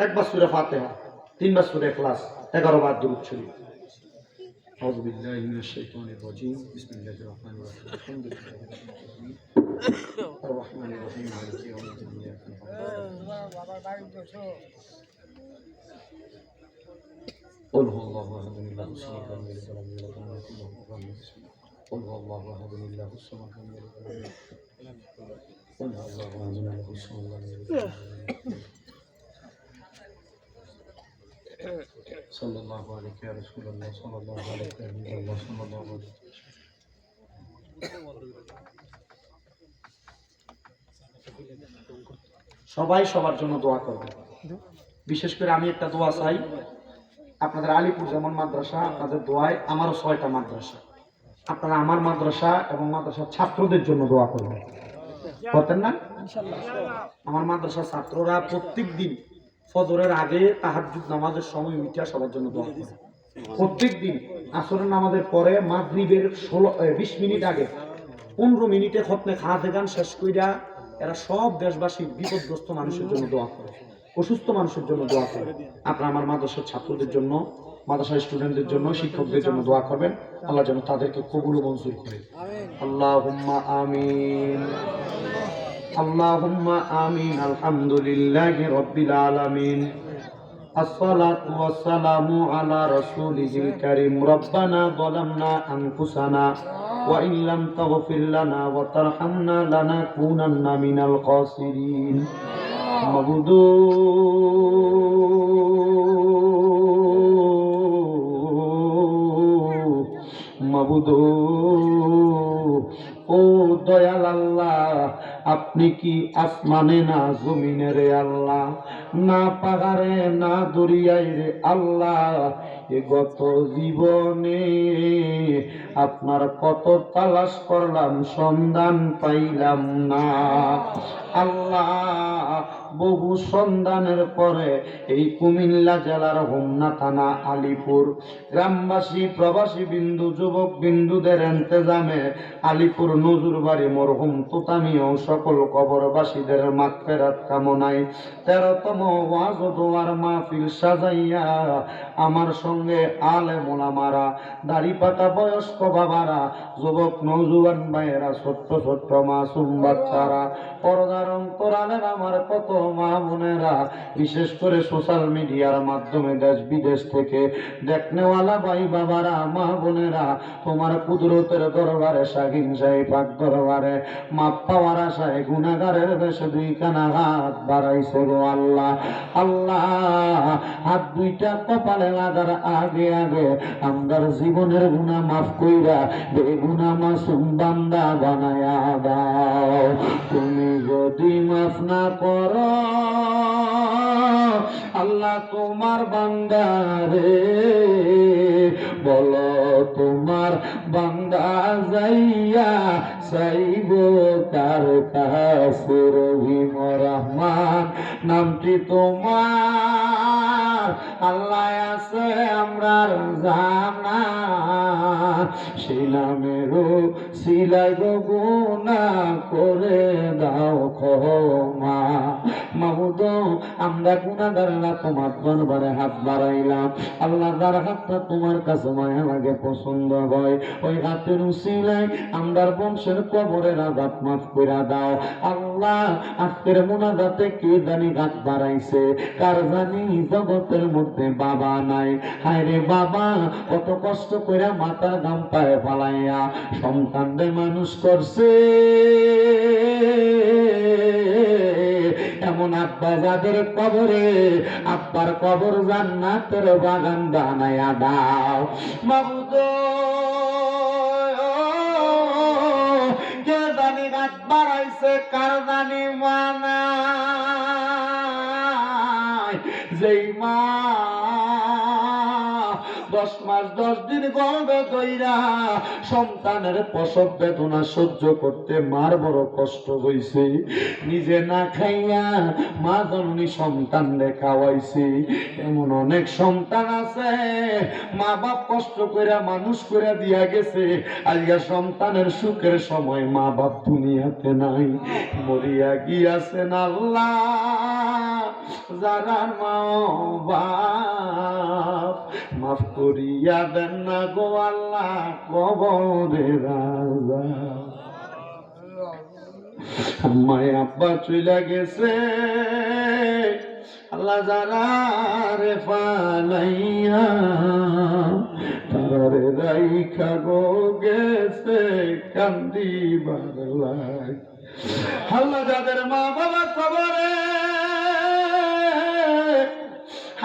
একবার সূরা ফাতিহা, 3 বার সূরা ইখলাস, 11 বার দুরূদ শরীফ। আউযু বিল্লাহি মিনাশ শাইতানির রাজীম, বিসমিল্লাহির রহমানির রহিম, আলহামদুলিল্লাহি রাব্বিল আলামিন, আর রহমানির রহিম, মালিকি ইয়াউমিদ্দিন, ইয়াকা قل هو الله احد الله الصمد لم يلد ولم يولد ولم يكن له كفوا احد. قل هو الله احد الله الصمد لم يلد ولم يولد. قل هو الله احد الله الصمد لم يلد ولم يولد. সাল্লাল্লাহু আলাইহি ওয়া রাসূলুল্লাহ সাল্লাল্লাহু আলাইহি ওয়া সাল্লাল্লাহু আলাইহি। সবাই সবার জন্য দোয়া করবে। বিশেষ করে আমি একটা দোয়া চাই, আপনাদের আলিপুর যেমন মাদ্রাসা, আপনাদের দোয়ায় আমারও 6টা মাদ্রাসা, আপনারা আমার মাদ্রাসা এবং মাদ্রাসার ছাত্রদের জন্য দোয়া করবেন, করতেন না? আমার মাদ্রাসার ছাত্ররা প্রত্যেক দিন ফজরের আগে তাহাজ্জুদ নামাজের সময় উঠা সবার জন্য দোয়া করে। প্রত্যেক দিন আসরের নামাজের পরে মাগরিবের 20 মিনিট আগে 15 মিনিটে খতমে খাতে গান শেষ কইরা এরা সব দেশবাসী বিপদগ্রস্ত মানুষের জন্য দোয়া করে, অসুস্থ মানুষের জন্য দোয়া করে। আপনারা আমার মাদ্রাসার ছাত্রদের জন্য, মাদ্রাসার স্টুডেন্টদের জন্য, শিক্ষকদের জন্য দোয়া করবেন, আল্লাহ যেন তাদেরকে কবুল ও মঞ্জুর করে। আল্লাহুম্মা আমিন, আল্লাহুম্মা আমিন। আলহামদুলিল্লাহি রাব্বিল আলামিন। الصلاة والسلام على رسوله الكريم. ربنا ظلمنا أنفسنا وإن لم تغفر لنا وترحمنا لنكونن من الخاسرين. মাবুদু ও দয়াল আল্লাহ, আপনি কি আসমানে না জমিনে রে আল্লাহ, না পাহাড়ে না দরিয়ায় রে আল্লাহ, এ গত জীবনে আপনার কত তালাশ করলাম, সন্ধান পাইলাম না আল্লাহ। বহু সন্ধানের পরে এই কুমিল্লা জেলার হোমনা থানা আলিপুর গ্রামবাসী, প্রবাসী বিন্দু, যুবক বিন্দুদের ইন্তজামে আলিপুর নজরবাড়ি মরহুম তুতামিও সকল কবরবাসীদের মাগফিরাত কামনায় 13তম ওয়াজ ও দোয়ার মাহফিল সাজাইয়া আমার সঙ্গে আলেম ওলামারা, দাড়ি পাকা বয়স্ক বাবারা, যুবক নওজোয়ান ভাইয়েরা, ছোট্ট ছোট্ট মাসুম বাচ্চারা, পর্দার অন্তরালের আমার কত মা বোনেরা, বিশেষ করে সোশ্যাল মিডিয়ার মাধ্যমে দেশ বিদেশ থেকে দেখনেওয়ালা ভাই বাবারা, মা বোনেরা, তোমার কুদরতের দরবারে, শাহিন শাহী পাক দরবারে মাপ পাওয়ার আশায় গুনাহগারের বেশে দুইখানা হাত বাড়াইছে গো আল্লাহ। আল্লাহ, হাত দুইটা কপালে লাগার আগে আগে আমরার জীবনের গুনাহ মাফ কইরা বেগুনাহ মাসুম বান্দা বানায়া দাও। তুমি যদি মাফ না করো আল্লাহ তোমার বান্দারে, বলো তোমার বান্দা যাইয়া চাইব কার কাছে? রহিম রহমান নামটি তোমার আল্লাহ আছে আমরার জানা, সেই নামেরও সিলাই গো গুনাহ করে দাও ক্ষমা। মাবুদ, আমরা গুনাহগাররা তোমার দরবারে হাত বাড়াইলাম আল্লাহ, যার হাতটা তোমার কাছে মায়া লাগে, পছন্দ হয়, ওই হাতের উসিলায় আমরার বংশের কবরের আযাব মাফ করে দাও আল্লাহ। আজকের মুনাজাতে কে জানি হাত বাড়াইছে, কার জানি জগতের মধ্যে বাবা নাই। হায় রে বাবা, কত কষ্ট করে মাথার ঘাম পায়ে ফালাইয়া সন্তানদের মানুষ করছে, এমন আব্বা যাদের কবরে, আব্বার কবর জান্নাতের বাগান বানায়া দাও মাবুদ। কে জানি হাত বাড়াইছে, কার জানি মানা, যেই মা 10 মাস 10 দিন গর্ভে ধইরা সন্তানের প্রসব বেদনা সহ্য করতে মার বড় কষ্ট হইছে, নিজে না খাইয়া মা জননী সন্তানরে খাওয়াইছে। এমন অনেক সন্তান আছে মা বাপ কষ্ট করে মানুষ করে দিয়া গেছে, আজকে সন্তানের সুখের সময় মা বাপ দুনিয়াতে নাই, মরিয়া গিয়াছেন আল্লাহ। যারা মা বাপ মাফ করিয়া দেন না গো আল্লাহ, কবরে রাজা। আম্মায় আব্বা চইলা গেছে আল্লাহ, যারা রে ফালাইয়া তারারে রাইখা গো গেছে কান্দিবার লাগে। আল্লাহ, যাদের মা বাবা কবরে,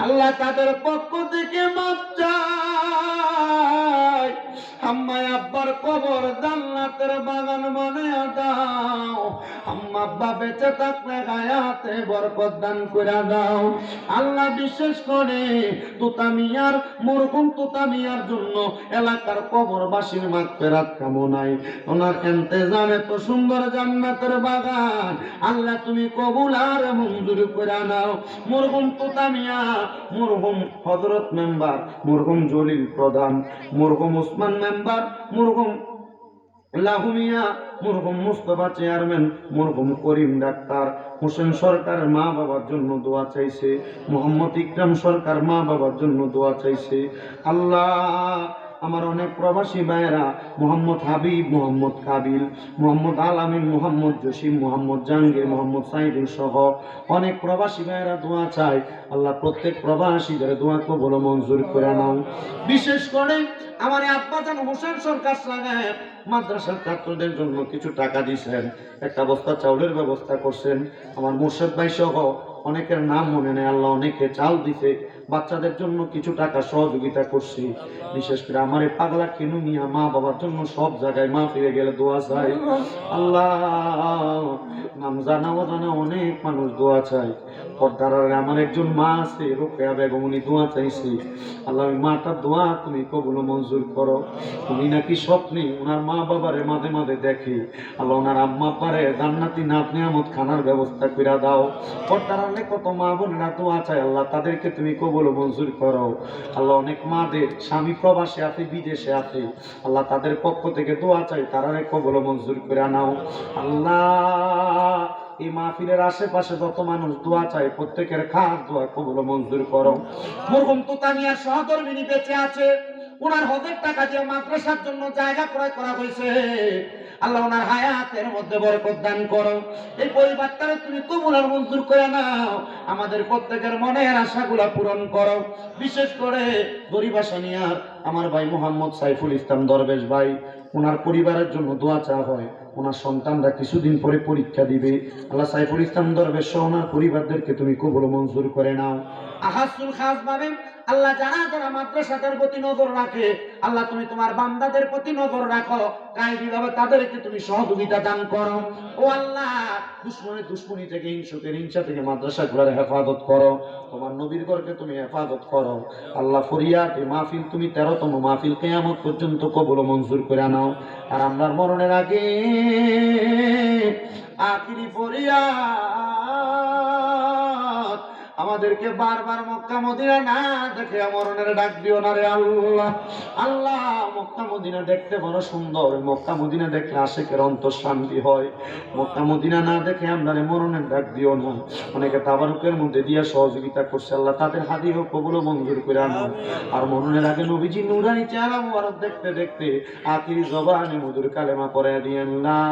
আল্লাহ তাদের পক্ষ থেকে মাপ চায়। আম্মা আব্বার কবর জান্নাতের বাগান বানায়া দাও। আম্মা আব্বা বেঁচে থাকলে হায়াতে বরকত দান করে দাও। আল্লাহ বিশেষ করে তুতামিয়ার মরহুম তুতামিয়ার জন্য এলাকার কবরবাসীর মাগফিরাত কামনায় ওনার ইন্তেজাম এত সুন্দর জান্নাতের বাগান আল্লাহ তুমি কবুল আর মঞ্জুর করে নাও। মরহুম তুতামিয়া, মরহুম হযরত মেম্বার, মরহুম জলিল প্রধান, মরহুম ওসমান মেম্বার, মরহুম লাহুমিয়া, মরহুম মুস্তফা চেয়ারম্যান, মরহুম করিম ডাক্তার, হোসেন সরকার মা বাবার জন্য দোয়া চাইছে, মোহাম্মদ ইকরাম সরকার মা বাবার জন্য দোয়া চাইছে। আল্লাহ আমার অনেক প্রবাসী ভাইয়েরা মোহাম্মদ হাবিব, মোহাম্মদ কাবিল, মোহাম্মদ আলামিন, মোহাম্মদ জসিম, মোহাম্মদ জাহাঙ্গীর, মোহাম্মদ সাইদুল সহ অনেক প্রবাসী ভাইয়েরা দোয়া চায়। আল্লাহ প্রত্যেক প্রবাসীদের দোয়া কবুল মঞ্জুর করে নাও। বিশেষ করে আমার আব্বাজান হোসেন সরকার সাহেব মাদ্রাসার ছাত্রদের জন্য কিছু টাকা দিয়েছেন, একটা বস্তা চাউলের ব্যবস্থা করছেন। আমার মুর্শেদ ভাই সহ অনেকের নাম মনে নেই, আল্লাহ অনেকে চাল দিতে, বাচ্চাদের জন্য কিছু টাকা সহযোগিতা করছি। বিশেষ করে আমার এই পাগলা কিনু মিয়া মা বাবার জন্য সব জায়গায় মা ফিরে গেলে দোয়া চাই। আল্লাহ নাম জানা অজানা অনেক মানুষ দোয়া চাই। পর্দার আমার একজন মা আছে রোকেয়া বেগম, উনি দোয়া চাইছি। আল্লাহ ওই মাটার দোয়া তুমি কবুল মঞ্জুর করো। উনি নাকি স্বপ্নে ওনার মা বাবারে মাঝে মাঝে দেখে, আল্লাহ ওনার আম্মা পারে জান্নাতি নাত নিয়ামত খানার ব্যবস্থা করে দাও। পর্দার কত মা বোনেরা দোয়া চায়, আল্লাহ তাদেরকে তুমি কবুল মঞ্জুর করো। আল্লাহ অনেক মাদের স্বামী প্রবাসে আছে, বিদেশে আছে, আল্লাহ তাদের পক্ষ থেকে দোয়া চাই, তারা কবুল মঞ্জুর করে নাও। আল্লাহ এই মাহফিলের আশেপাশে যত মানুষ দোয়া চায় প্রত্যেকের খাস দোয়া কবুল মঞ্জুর করো। মরহুম তুতামিয়ার সহধর্মিনী বেঁচে আছে, ওনার হজের টাকা দিয়ে মাদ্রাসার জন্য জায়গা ক্রয় করা হয়েছে। আল্লাহ ওনার হায়াতের মধ্যে বরকত দান করো। এই পরিবারটারে তুমি কবুল আর মঞ্জুর করে নাও। আমাদের প্রত্যেকের মনের আশাগুলা পূরণ করো। বিশেষ করে গরিবাসানিয়ার আমার ভাই মোহাম্মদ সাইফুল ইসলাম দরবেশ ভাই, ওনার পরিবারের জন্য দোয়া চাওয়া হয়। ওনার সন্তানরা কিছুদিন পরে পরীক্ষা দিবে। আল্লাহ সাইফুল ইসলাম দরবেশ সহ ওনার পরিবারদেরকে তুমি কবুল মঞ্জুর করে নাও। আহাসুল খাস ভাবে আল্লাহ যারা যারা মাদ্রাসাদের প্রতি নজর রাখে, আল্লাহ তুমি তোমার বান্দাদের প্রতি নজর রাখো, কাইভাবে তাদেরকে তুমি সহযোগিতা দান করো। ও আল্লাহ দুশ্মনী থেকে, হিংসুকের হিংসা থেকে মাদ্রাসাগুলোর হেফাজত করো। তোমার নবীর ঘরকে তুমি হেফাজত করো। আল্লাহ ফরিয়াদ এই মাহফিল তুমি 13তম মাহফিল কিয়ামত পর্যন্ত কবুল মঞ্জুর করে নাও। আর আমরা মরণের আগে আখিরি ফরিয়াদ, আমাদেরকে বারবার মক্কা মদিনা না দেখে মরণের ডাক দিও না রে আল্লাহ। আল্লাহ মক্কা মদিনা দেখতে বড় সুন্দর, মক্কা মদিনা দেখলে আশিকের অন্তর শান্তি হয়। মক্কা মদিনা না দেখে আমরা মরণের ডাক দিও না। অনেকে তাবারুকের মধ্যে দিয়া সহযোগিতা করছে, আল্লাহ তাদের হাদিয়া কবুল মঞ্জুর করে আনো। আর মরণের আগে নবীজি নুরানি চেহারা মুবারক দেখতে দেখতে আখিরি জবানে মধুর কালেমা পড়ে দিয়েন, লা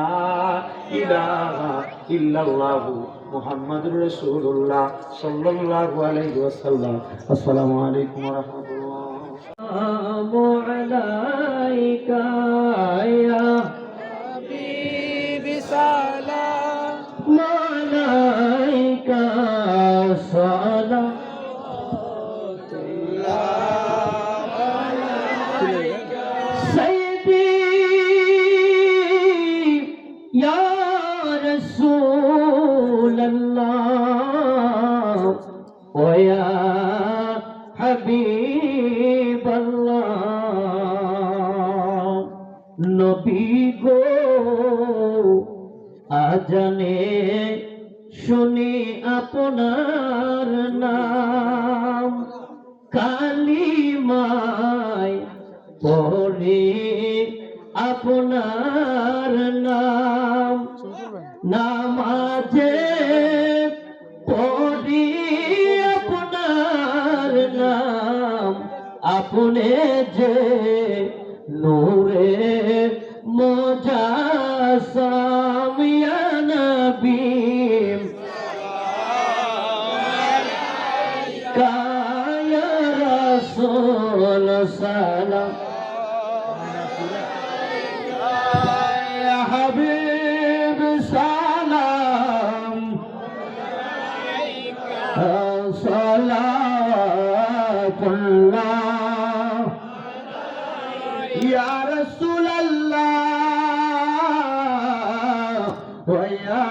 ইলাহা ইল্লাল্লাহু মুহাম্মাদুর রাসূলুল্লাহ সাল্লাল্লাহু আলাইহি ওয়াসাল্লাম। আসসালামু আলাইকুম ওয়া রাহমাতুল্লাহ। আলাইকা ইয়া হাবিবি সালাম আলাইকা সালাতুল্লাহ আলাইকা সাইয়্যিদি ইয়া রাসূলুল্লাহ ওয়া ইয়া হাবিবাল্লাহ। নবী গো আজানে শুনি আপনার নাম, কালিমায় পড়ে আপনার নাম, নামাজে পড়ি আপনার নাম, আপনি যে নূরে মুজাসসাম ইয়া নবী ইয়া রাসূল সালাম ইয়া হাবিব সালাম সালাম আল্লাহ ইয়া রাসূলুল্লাহ ওয়া ইয়া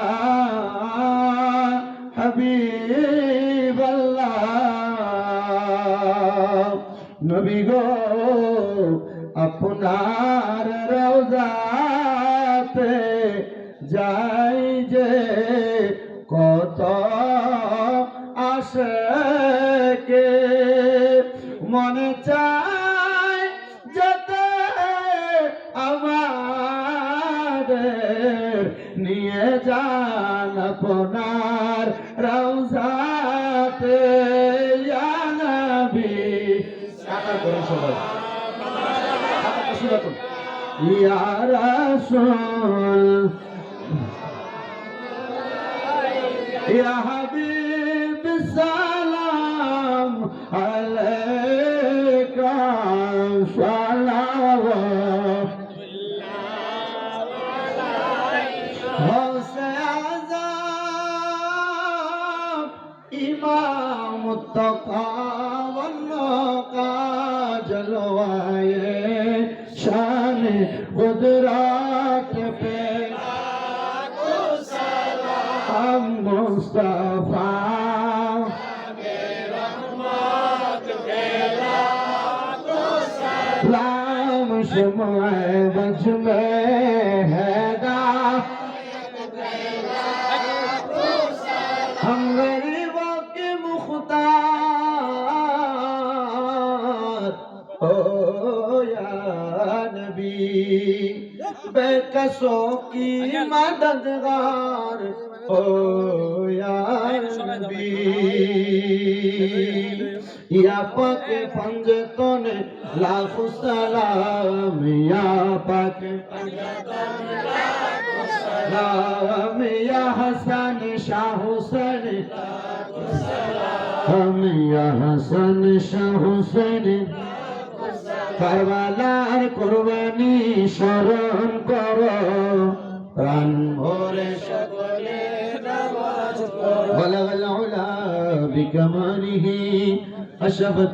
হাবিবাল্লাহ নবী গো আপনার রওজাতে যাই যে কত আশিকে মনে চায় যেতে আমাদের নিয়ে যান আপনার রওজাতে ইয়া নবী কাটা করে সবাই কাটা শুরু করুন ইয়া রাসূল ইয়া হাবিব সালাম আলাইকা সালাওয়াত হোসে আযম ইমাম মুত্তাকাওয়ান কাজলওয়ায়ে শান কুদরত पे हम मुस्तफा लाम शमाए बज में हैदा हम गरीबों के मुख्तार ओ या नबी बेकसों की मददगार ओ या नबी या पाक पंजतन लाखों सलाम या पाक पंजतन लाखों सलाम या हसन शाह हुसैन हम या हसन शाह हुसैन কারবালার কুরবানি স্মরণ করো প্রাণ ভরে সকলে নামাজ পড়ো বলাগাল উলা বিকামালিহি আশাবাত